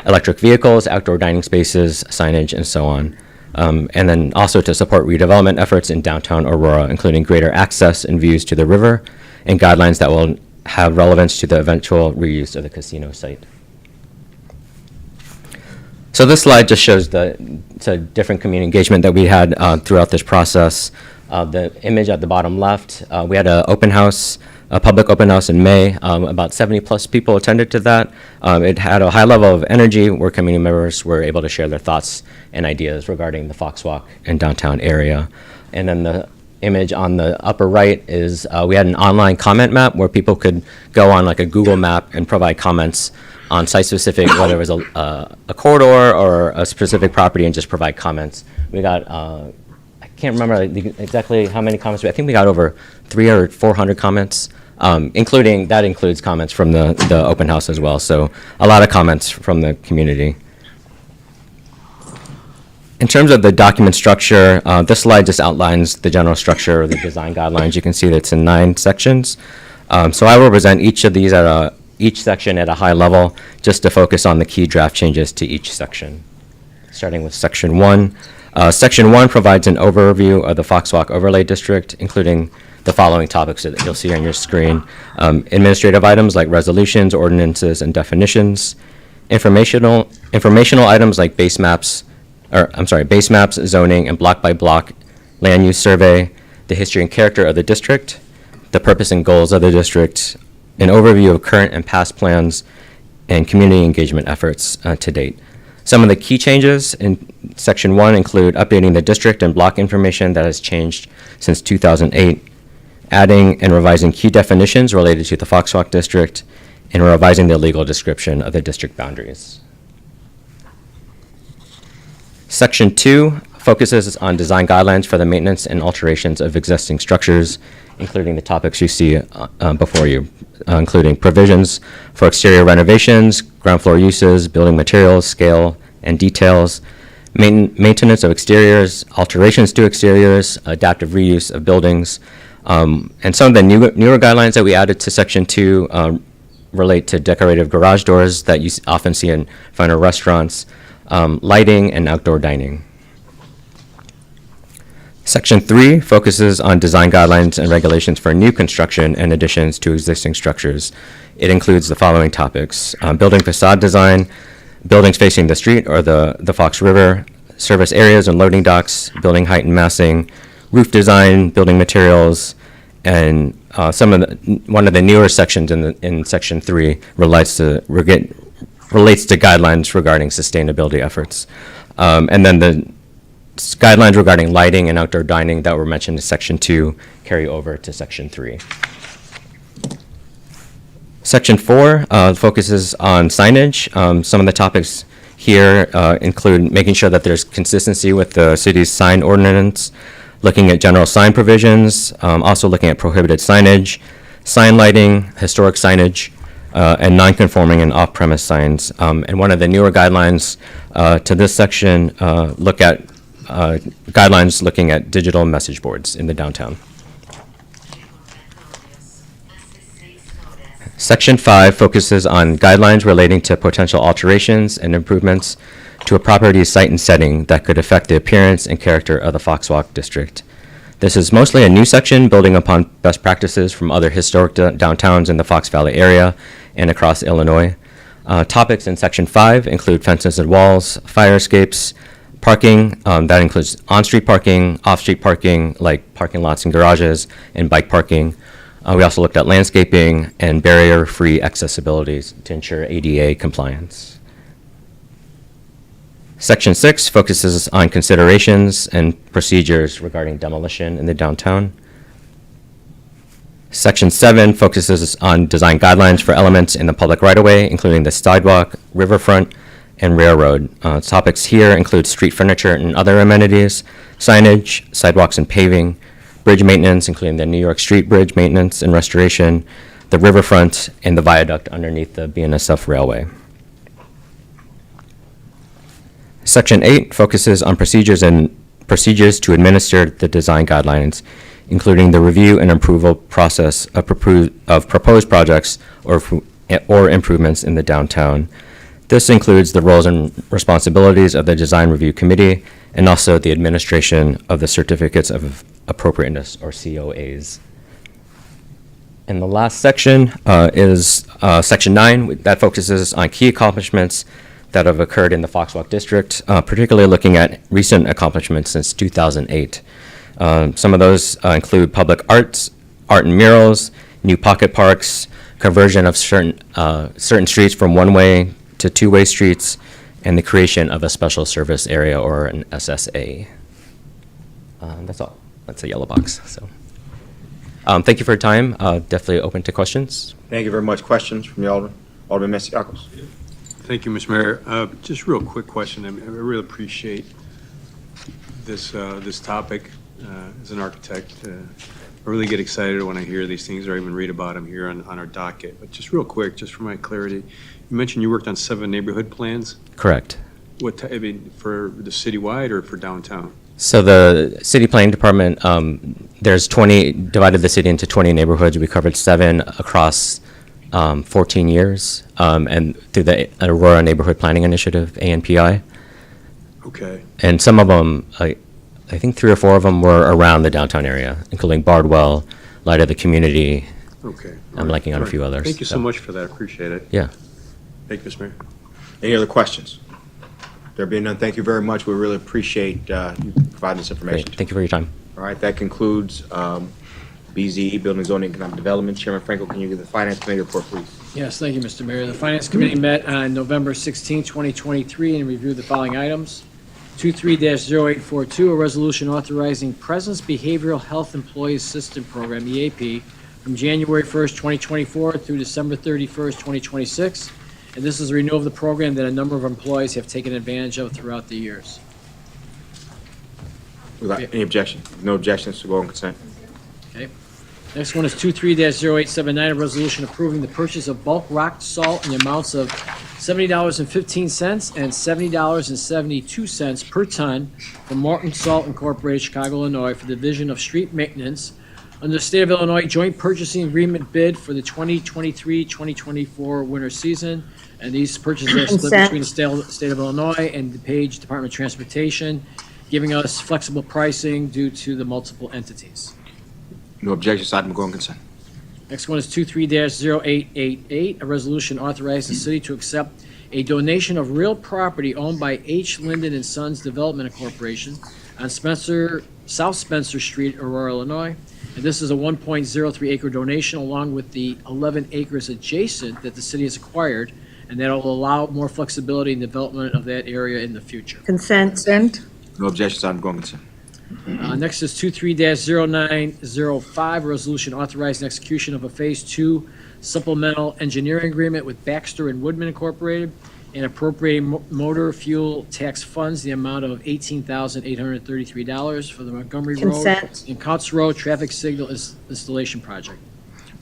electric vehicles, outdoor dining spaces, signage, and so on. And then also to support redevelopment efforts in downtown Aurora, including greater access and views to the river, and guidelines that will have relevance to the eventual reuse of the casino site. So this slide just shows the different community engagement that we had throughout this process. The image at the bottom left, we had a public open house in May. About 70-plus people attended to that. It had a high level of energy where community members were able to share their thoughts and ideas regarding the Foxwalk and downtown area. And then the image on the upper right is we had an online comment map where people could go on like a Google map and provide comments on site-specific, whether it was a corridor or a specific property, and just provide comments. We got, I can't remember exactly how many comments, but I think we got over 300 or 400 comments, that includes comments from the open house as well. So a lot of comments from the community. In terms of the document structure, this slide just outlines the general structure of the design guidelines. You can see that it's in 9 sections. So I will present each of these each section at a high level, just to focus on the key draft changes to each section. Starting with Section 1. Section 1 provides an overview of the Foxwalk Overlay District, including the following topics that you'll see on your screen. Administrative items like resolutions, ordinances, and definitions. Informational items like base maps, zoning, and block-by-block land use survey, the history and character of the district, the purpose and goals of the district, an overview of current and past plans, and community engagement efforts to date. Some of the key changes in Section 1 include updating the district and block information that has changed since 2008, adding and revising key definitions related to the Foxwalk district, and revising the legal description of the district boundaries. Section 2 focuses on design guidelines for the maintenance and alterations of existing structures, including the topics you see before you, including provisions for exterior renovations, ground floor uses, building materials, scale, and details, maintenance of exteriors, alterations to exteriors, adaptive reuse of buildings. And some of the newer guidelines that we added to Section 2 relate to decorative garage doors that you often see in front of restaurants, lighting, and outdoor dining. Section 3 focuses on design guidelines and regulations for new construction and additions to existing structures. It includes the following topics: building facade design, buildings facing the street or the Fox River, service areas and loading docks, building height and massing, roof design, building materials, and one of the newer sections in Section 3 relates to guidelines regarding sustainability efforts. And then the guidelines regarding lighting and outdoor dining that were mentioned in Section 2 carry over to Section 3. Section 4 focuses on signage. Some of the topics here include making sure that there's consistency with the city's sign ordinance, looking at general sign provisions, also looking at prohibited signage, sign lighting, historic signage, and non-conforming and off-premise signs. And one of the newer guidelines to this section look at guidelines looking at digital message boards in the downtown. Section 5 focuses on guidelines relating to potential alterations and improvements to a property's site and setting that could affect the appearance and character of the Foxwalk District. This is mostly a new section building upon best practices from other historic downtowns in the Fox Valley area and across Illinois. Topics in Section 5 include fences and walls, fire escapes, parking, that includes on-street parking, off-street parking, like parking lots and garages, and bike parking. We also looked at landscaping and barrier-free accessibility to ensure ADA compliance. Section 6 focuses on considerations and procedures regarding demolition in the downtown. Section 7 focuses on design guidelines for elements in the public right-of-way, including the sidewalk, riverfront, and railroad. Topics here include street furniture and other amenities, signage, sidewalks and paving, bridge maintenance, including the New York Street Bridge maintenance and restoration, the riverfront, and the viaduct underneath the BNSF railway. Section 8 focuses on procedures to administer the design guidelines, including the review and approval process of proposed projects or improvements in the downtown. This includes the roles and responsibilities of the Design Review Committee and also the administration of the Certificates of Appropriateness, or COAs. And the last section is Section 9, that focuses on key accomplishments that have occurred in the Foxwalk District, particularly looking at recent accomplishments since 2008. Some of those include public art and murals, new pocket parks, conversion of certain streets from one-way to two-way streets, and the creation of a special service area, or an SSA. That's all. That's a yellow box. So, thank you for your time. Definitely open to questions. Thank you very much. Questions from the Alderman Masiacos. Thank you, Mr. Mayor. Just real quick question. I really appreciate this topic. As an architect, I really get excited when I hear these things or even read about them here on our docket. But just real quick, just for my clarity, you mentioned you worked on 7 neighborhood plans. Correct. What I mean, for the citywide or for downtown? So the city planning department, there's 20, divided the city into 20 neighborhoods. We covered 7 across 14 years, and through the Aurora Neighborhood Planning Initiative, ANPI. Okay. And some of them, I think 3 or 4 of them were around the downtown area, including Bardwell, Light of the Community. Okay. I'm blanking on a few others. Thank you so much for that. I appreciate it. Yeah. Thank you, Mr. Mayor. Any other questions? There being none, thank you very much. We really appreciate you providing this information. Great. Thank you for your time. All right, that concludes BZE, Building, Zoning, Economic Development. Chairman Franco, can you give the Finance Committee report, please? Yes, thank you, Mr. Mayor. The Finance Committee met on November 16, 2023, and reviewed the following items. 23-0842, a resolution authorizing Presence Behavioral Health Employee Assistance Program, EAP, from January 1st, 2024 through December 31st, 2026. And this is a renewal of the program that a number of employees have taken advantage of throughout the years. Without any objection? No objections to go on consent? Okay. Next one is 23-0879, a resolution approving the purchase of bulk rock salt in the amounts of $70.15 and $70.72 per ton from Morton Salt Incorporated, Chicago, Illinois, for the Division of Street Maintenance under the State of Illinois Joint Purchasing Agreement bid for the 2023-2024 winter season. And these purchases are split Consent. between the State of Illinois and the Page Department of Transportation, giving us flexible pricing due to the multiple entities. No objection, this item will go on consent. Next one is 23-0888, a resolution authorizing the city to accept a donation of real property owned by H. Linden and Sons Development Corporation on South Spencer Street, Aurora, Illinois. And this is a 1.03 acre donation along with the 11 acres adjacent that the city has acquired, and that'll allow more flexibility in development of that area in the future. Consent. No objection, this item will go on consent. Next is 23-0905, a resolution authorizing execution of a Phase 2 supplemental engineering agreement with Baxter and Woodman Incorporated and appropriating motor fuel tax funds, the amount of $18,833 for the Montgomery Road Consent. and Coutts Road traffic signal installation project.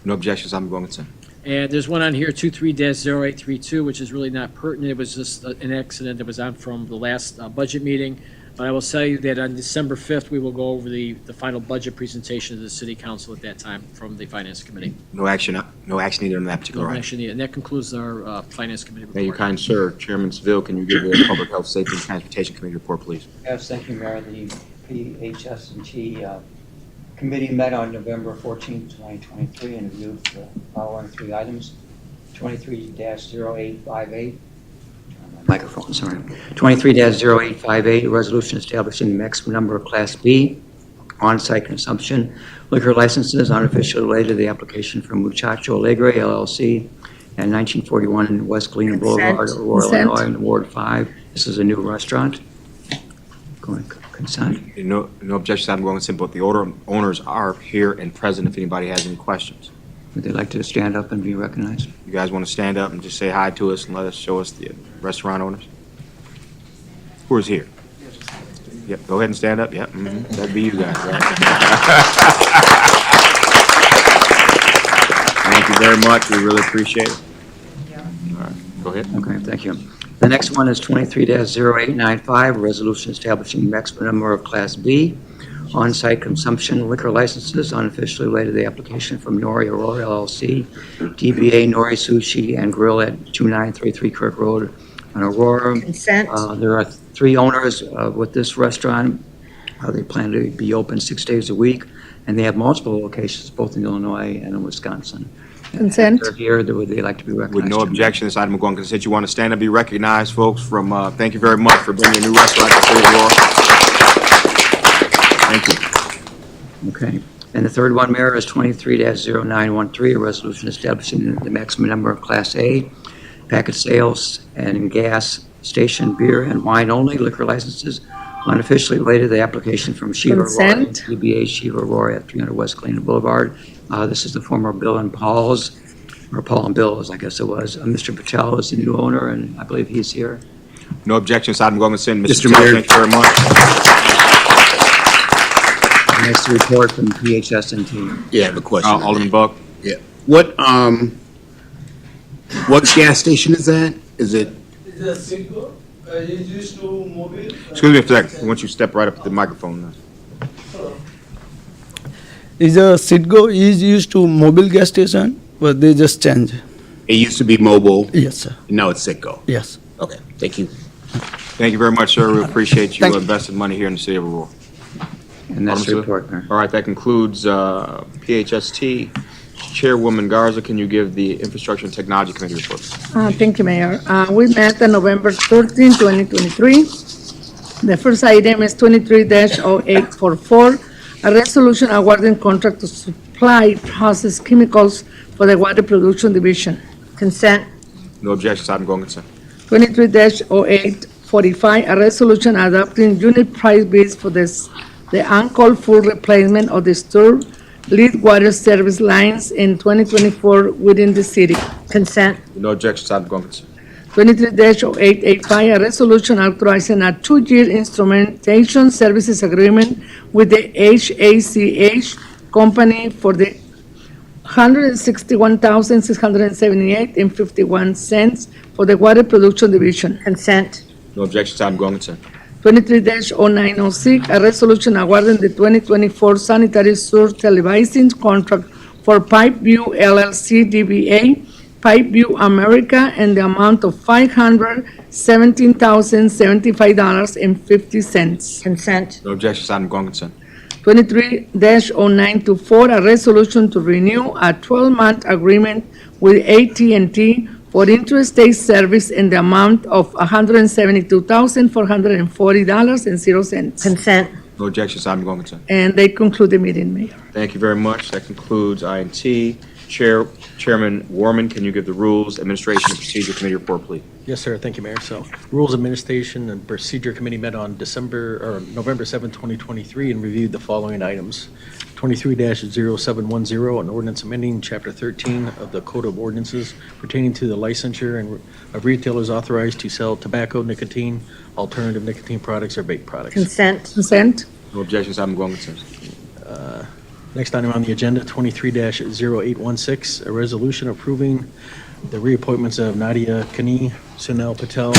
No objection, this item will go on consent. And there's one on here, 23-0832, which is really not pertinent. It was just an accident that was on from the last budget meeting. But I will tell you that on December 5th, we will go over the final budget presentation to the city council at that time from the finance committee. No action needed on that particular item. Actually, and that concludes our finance committee report. Thank you, kind sir. Chairman Seville, can you give the Public Health, Safety, and Transportation Committee report, please? Yes, thank you, Mayor. The PHS&T committee met on November 14, 2023, and reviewed the following three items: 23-0858. Microphone, sorry. 23-0858, a resolution establishing the maximum number of Class B on-site consumption liquor licenses unofficially related to the application from Muchacho Alegre LLC and 1941 West Galena Boulevard, Aurora, Consent. Illinois, in Ward 5. This is a new restaurant. Going consent. No objection, this item will go on consent, but the owners are here and present if anybody has any questions. Would they like to stand up and be recognized? You guys want to stand up and just say hi to us and let us show us the restaurant owners? Who is here? Yep, go ahead and stand up. Yep, that'd be you guys, right? Thank you very much. We really appreciate it. All right, go ahead. Okay, thank you. The next one is 23-0895, a resolution establishing the maximum number of Class B on-site consumption liquor licenses unofficially related to the application from Nori Aurora LLC, DBA Nori Sushi and Grill at 2933 Kirk Road on Aurora. Consent. There are three owners with this restaurant. They plan to be open 6 days a week, and they have multiple locations, both in Illinois and in Wisconsin. Consent. They're here. Would they like to be recognized? With no objection, this item will go on consent. You want to stand up, be recognized, folks, from, thank you very much for bringing a new restaurant to the city of Aurora. Thank you. Okay. And the third one, Mayor, is 23-0913, a resolution establishing the maximum number of Class A packet sales and gas station beer and wine only liquor licenses unofficially related to the application from Shiva Aurora and Consent. DBA Shiva Aurora at 300 West Galena Boulevard. This is the former Bill and Paul's, or Paul and Bill's, I guess it was. Mr. Patel is the new owner, and I believe he's here. No objection, this item will go on consent. Mr. Patel, Mayor. thank you very much. Next report from PHS&T. Yeah, I have a question. Alderman Buck. Yeah. What gas station is that? Is it? It's a Cisco. It's used to mobile. Excuse me a second. I want you to step right up to the microphone. Is a Citgo is used to mobile gas station, but they just change. It used to be mobile. Yes, sir. Now it's Citgo. Yes. Okay, thank you. Thank you very much, sir. We appreciate you Thank you. investing money here in the city of Aurora. And that's the Alderman report, Mayor. All right, that concludes PHST. Chairwoman Garza, can you give the Infrastructure and Technology Committee report? Thank you, Mayor. We met on November 13, 2023. The first item is 23-0844, a resolution awarding contract to supply process chemicals for the Water Production Division. Consent. No objections, item going consent. 23-0845, a resolution adopting unit price bids for the uncalled for replacement of the store lead water service lines in 2024 within the city. Consent. No objections, item going consent. 23-0885, a resolution authorizing a 2-year instrumentation services agreement with the HACH company for the $161,678.51 for the Water Production Division. Consent. No objection, item go on consent. 23-0906, a resolution awarding the 2024 sanitary sewer televising contract for Pipeview LLC DBA, Pipeview America, and the amount of $517,075.50. Consent. No objection, item go on consent. 23-0924, a resolution to renew a 12-month agreement with AT&T for interstate service in the amount of $172,440.00. Consent. No objection, item go on consent. And they conclude the meeting, Mayor. Thank you very much. That concludes INT. Chairman Warman, can you give the Rules, Administration, and Procedure Committee report, please? Yes, sir. Thank you, Mayor. So, Rules Administration and Procedure Committee met on November 7, 2023, and reviewed the following items. 23-0710, an ordinance amending Chapter 13 of the Code of Ordinances pertaining to the licensure of retailers authorized to sell tobacco, nicotine, alternative nicotine products, or vape products. Consent. Consent. No objections, item go on consent. Next item on the agenda, 23-0816, a resolution approving the reappointments of Nadia Kani, Sunil Patel,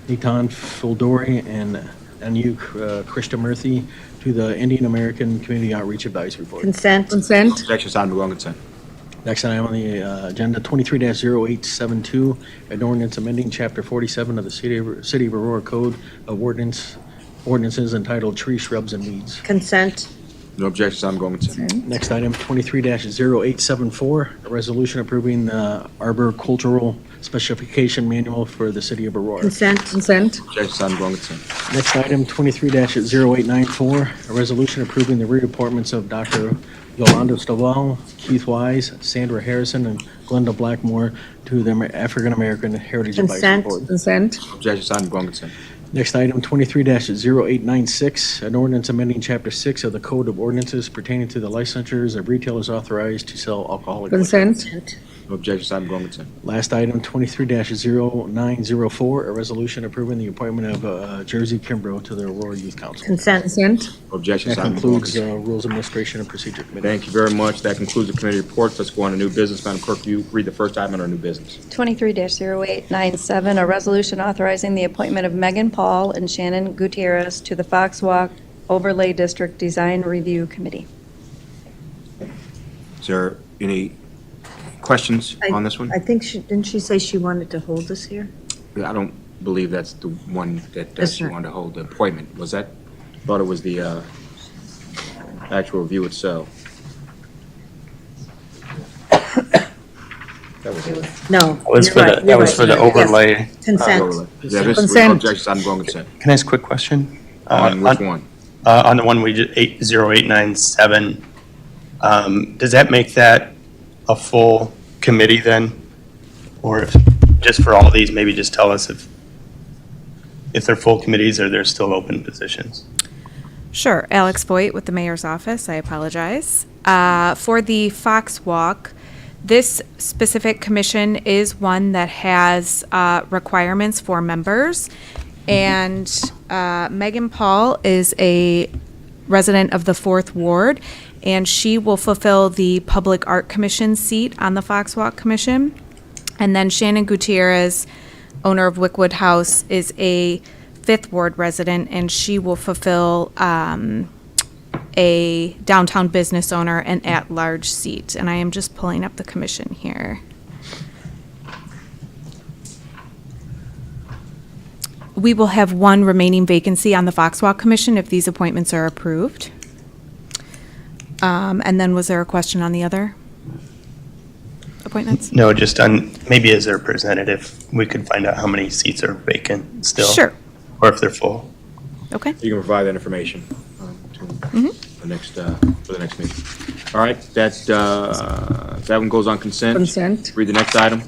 Nitan Fuldori, and Anuk Krishnamurthy to the Indian American Community Outreach Advisory Board. Consent. Consent. No objections, item go on consent. Next item on the agenda, 23-0872, an ordinance amending Chapter 47 of the City of Aurora Code of Ordinances entitled Tree, Shrubs, and Weeds. Consent. No objections, item go on consent. Next item, 23-0874, a resolution approving the arboricultural specification manual for the City of Aurora. Consent. Consent. No objections, item go on consent. Next item, 23-0894, a resolution approving the reappointments of Dr. Yolanda Stovall, Keith Wise, Sandra Harrison, and Glenda Blackmore to the African American Heritage Advisory Consent. Board. Consent. No objections, item go on consent. Next item, 23-0896, an ordinance amending Chapter 6 of the Code of Ordinances pertaining to the licensures of retailers authorized to sell alcoholic liquor. Consent. No objections, item go on consent. Last item, 23-0904, a resolution approving the appointment of Jersey Kimbrough to the Aurora Youth Council. Consent. Consent. No objections, That item go on concludes consent. Rules Administration and Procedure Committee. Thank you very much. That concludes the committee reports. Let's go on to new business. Madam Clerk, will you read the first item on our new business? 23-0897, a resolution authorizing the appointment of Megan Paul and Shannon Gutierrez to the Fox Walk Overlay District Design Review Committee. Is there any questions on this one? I think didn't she say she wanted to hold this here? I don't believe that's the one that Yes, she sir. wanted to hold the appointment. Was that? Thought it was the actual review itself. That was it. No. That was for the overlay. Consent. Overlay. Yeah, this is Consent. objections, I'm going consent. Can I ask a quick question? On which one? On the one we did, 80897, does that make that a full committee then? Or if, just for all of these, maybe just tell us if they're full committees or they're still open positions? Sure. Alex Voigt with the Mayor's Office. I apologize. For the Fox Walk, this specific commission is one that has requirements for members. And Megan Paul is a resident of the 4th Ward, and she will fulfill the Public Art Commission seat on the Fox Walk Commission. And then Shannon Gutierrez, owner of Wickwood House, is a 5th Ward resident, and she will fulfill a downtown business owner and at-large seat. And I am just pulling up the commission here. We will have one remaining vacancy on the Fox Walk Commission if these appointments are approved. And then was there a question on the other appointments? No, just on, maybe as their representative, we could find out how many seats are vacant still. Sure. Or if they're full. Okay. You can provide that information to the next, for the next meeting. All right, that one goes on consent. Consent. Read the next item.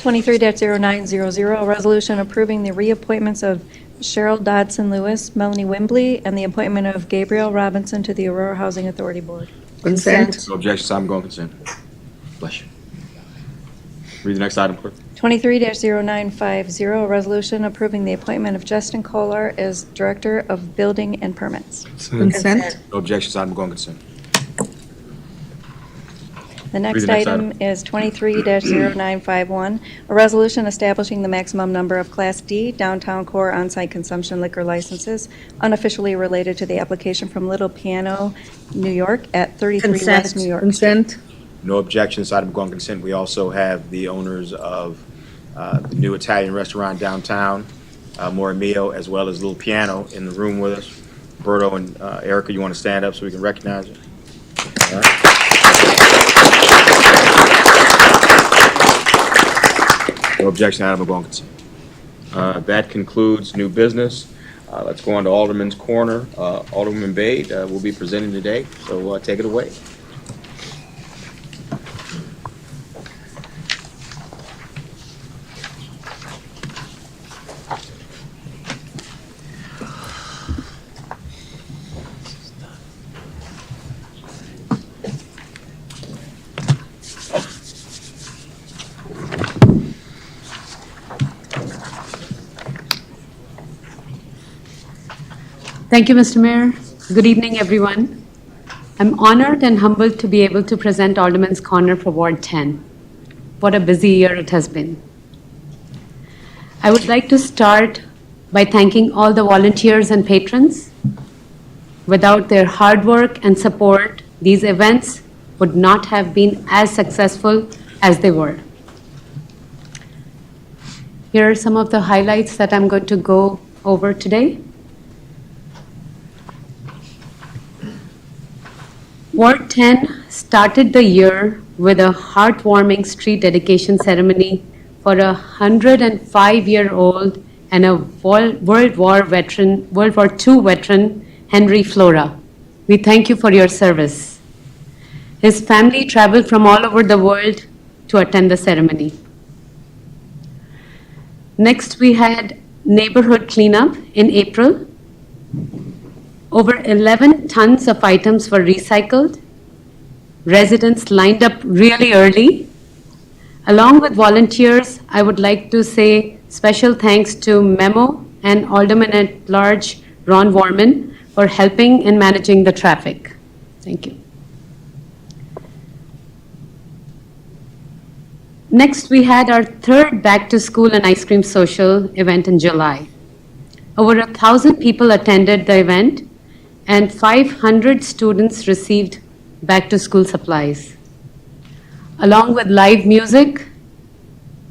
23-0900, a resolution approving the reappointments of Cheryl Dodson Lewis, Melanie Wembley, and the appointment of Gabriel Robinson to the Aurora Housing Authority Board. Consent. No objections, I'm going consent. Bless you. Read the next item, clerk. 23-0950, a resolution approving the appointment of Justin Kohler as Director of Building and Permits. Consent. No objections, I'm going consent. The next the next item is 23-0951, a resolution establishing the maximum number of Class D downtown core on-site consumption liquor licenses unofficially related to the application from Little Piano, New York at 33 West New York. Consent. No objections, item go on consent. We also have the owners of the new Italian restaurant downtown, More Mio, as well as Little Piano in the room with us. Berto and Erica, you want to stand up so we can recognize you? All right. No objection, item will go on consent. That concludes new business. Let's go on to Alderman's Corner. Alderman Bade will be presenting today, so take it away. Thank you, Mr. Mayor. Good evening, everyone. I'm honored and humbled to be able to present Alderman's Corner for Ward 10. What a busy year it has been. I would like to start by thanking all the volunteers and patrons. Without their hard work and support, these events would not have been as successful as they were. Here are some of the highlights that I'm going to go over today. Ward 10 started the year with a heartwarming street dedication ceremony for a 105-year-old and a World War II veteran, Henry Flora. We thank you for your service. His family traveled from all over the world to attend the ceremony. Next, we had neighborhood cleanup in April. Over 11 tons of items were recycled. Residents lined up really early. Along with volunteers, I would like to say special thanks to Memo and Alderman at Large Ron Warman for helping in managing the traffic. Thank you. Next, we had our third Back to School and Ice Cream Social event in July. Over 1,000 people attended the event, and 500 students received back-to-school supplies. Along with live music,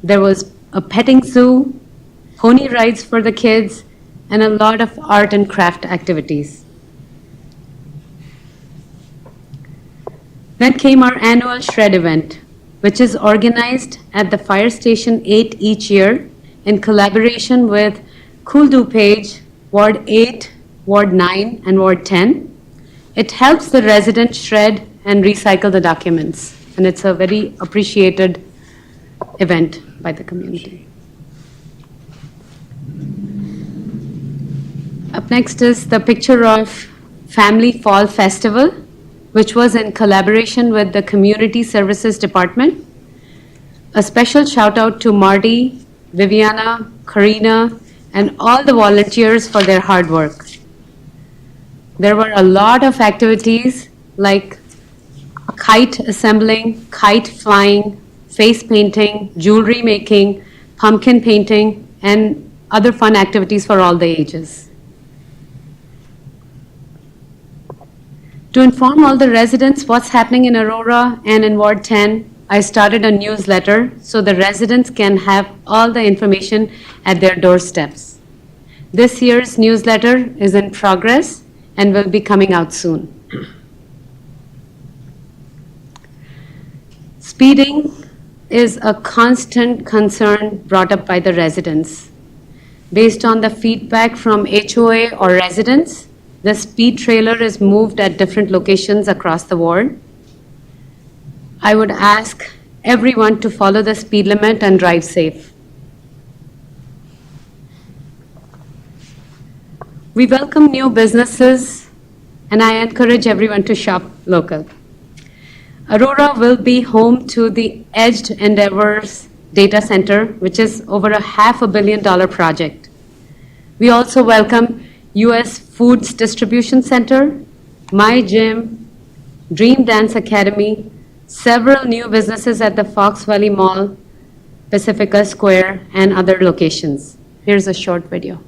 there was a petting zoo, pony rides for the kids, and a lot of art and craft activities. Then came our annual Shred event, which is organized at the Fire Station 8 each year in collaboration with Cool DuPage, Ward 8, Ward 9, and Ward 10. It helps the residents shred and recycle the documents, and it's a very appreciated event by the community. Up next is the picture of Family Fall Festival, which was in collaboration with the Community Services Department. A special shout out to Marty, Viviana, Karina, and all the volunteers for their hard work. There were a lot of activities like kite assembling, kite flying, face painting, jewelry making, pumpkin painting, and other fun activities for all the ages. To inform all the residents what's happening in Aurora and in Ward 10, I started a newsletter so the residents can have all the information at their doorsteps. This year's newsletter is in progress and will be coming out soon. Speeding is a constant concern brought up by the residents. Based on the feedback from HOA or residents, the speed trailer is moved at different locations across the ward. I would ask everyone to follow the speed limit and drive safe. We welcome new businesses, and I encourage everyone to shop local. Aurora will be home to the Edged Endeavors Data Center, which is over a $500 million project. We also welcome U.S. Foods Distribution Center, My Gym, Dream Dance Academy, several new businesses at the Fox Valley Mall, Pacifica Square, and other locations. Here's a short video.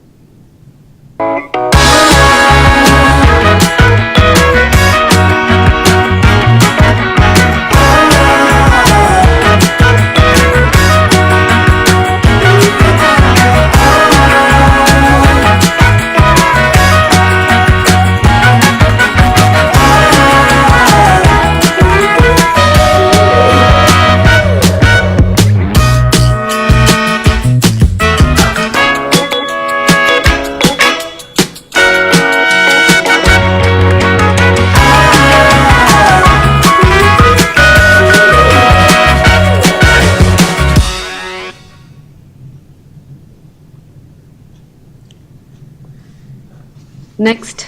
Next,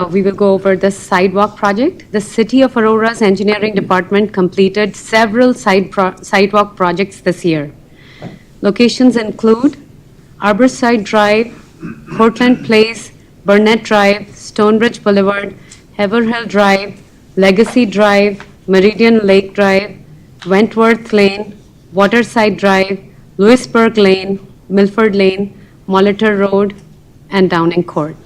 we will go over the sidewalk project. The City of Aurora's engineering department completed several sidewalk projects this year. Locations include Arborside Drive, Cortland Place, Burnett Drive, Stonebridge Boulevard, Haverhill Drive, Legacy Drive, Meridian Lake Drive, Wentworth Lane, Waterside Drive, Lewisburg Lane, Milford Lane, Molitor Road, and Downing Court.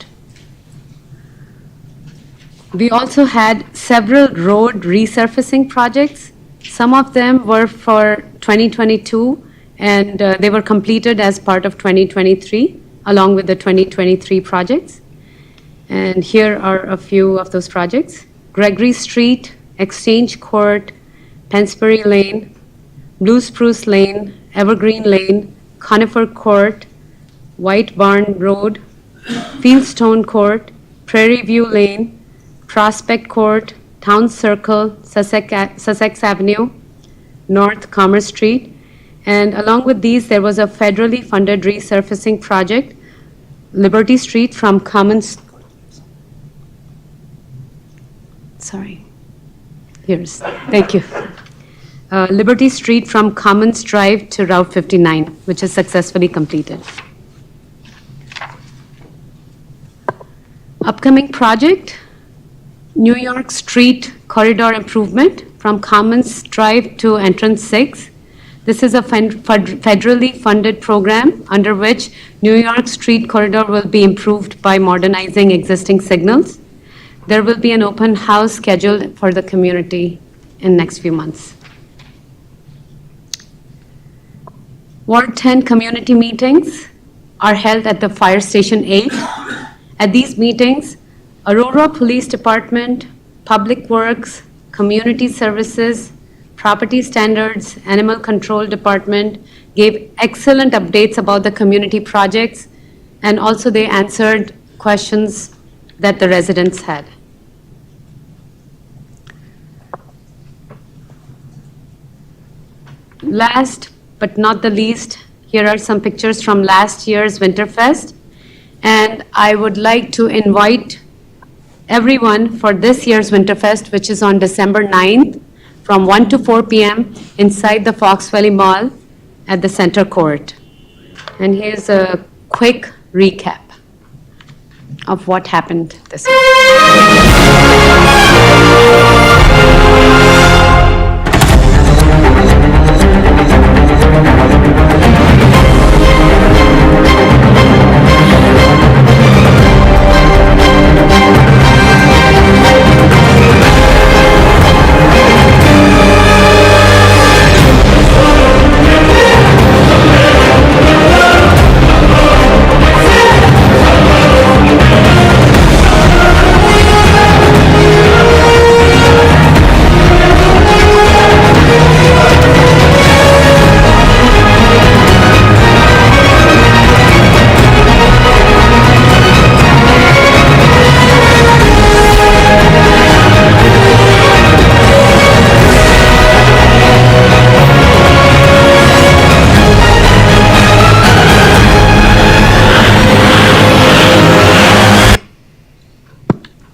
We also had several road resurfacing projects. Some of them were for 2022, and they were completed as part of 2023, along with the 2023 projects. And here are a few of those projects. Gregory Street, Exchange Court, Pensbury Lane, Blue Spruce Lane, Evergreen Lane, Conifer Court, White Barn Road, Fieldstone Court, Prairie View Lane, Prospect Court, Town Circle, Sussex Avenue, North Commerce Street. And along with these, there was a federally funded resurfacing project, Liberty Street from Commons. Sorry. Here's, thank you. Liberty Street from Commons Drive to Route 59, which is successfully completed. Upcoming project, New York Street Corridor Improvement from Commons Drive to Entrance 6. This is a federally funded program under which New York Street Corridor will be improved by modernizing existing signals. There will be an open house scheduled for the community in next few months. Ward 10 community meetings are held at the Fire Station 8. At these meetings, Aurora Police Department, Public Works, Community Services, Property Standards, Animal Control Department gave excellent updates about the community projects, and also they answered questions that the residents had. Last but not the least, here are some pictures from last year's Winterfest, and I would like to invite everyone for this year's Winterfest, which is on December 9th from 1 to 4 p.m. inside the Fox Valley Mall at the Center Court. And here's a quick recap of what happened this week.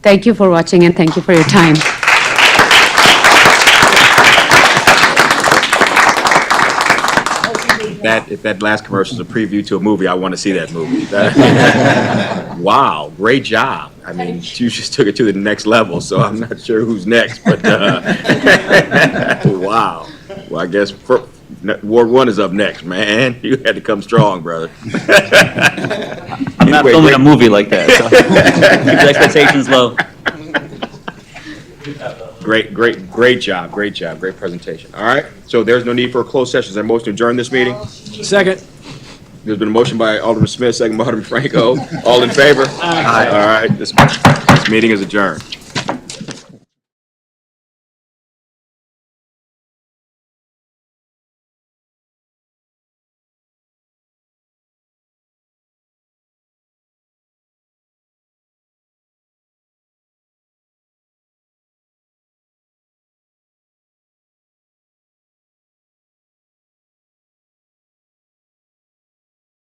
Thank you for watching and thank you for your time. If that last commercial is a preview to a movie, I want to see that movie. Wow, great job. I mean, you just took it to the next level, so I'm not sure who's next, but, wow. Well, I guess Ward 1 is up next, man. You had to come strong, brother. I'm not filming a movie like that, so keep the expectations low. Great job, great presentation. All right, so there's no need for a closed session. Is there a motion to adjourn this meeting? Second. There's been a motion by Alderman Smith, second by Alderman Franco. All in favor? Aye. All right, this meeting is adjourned.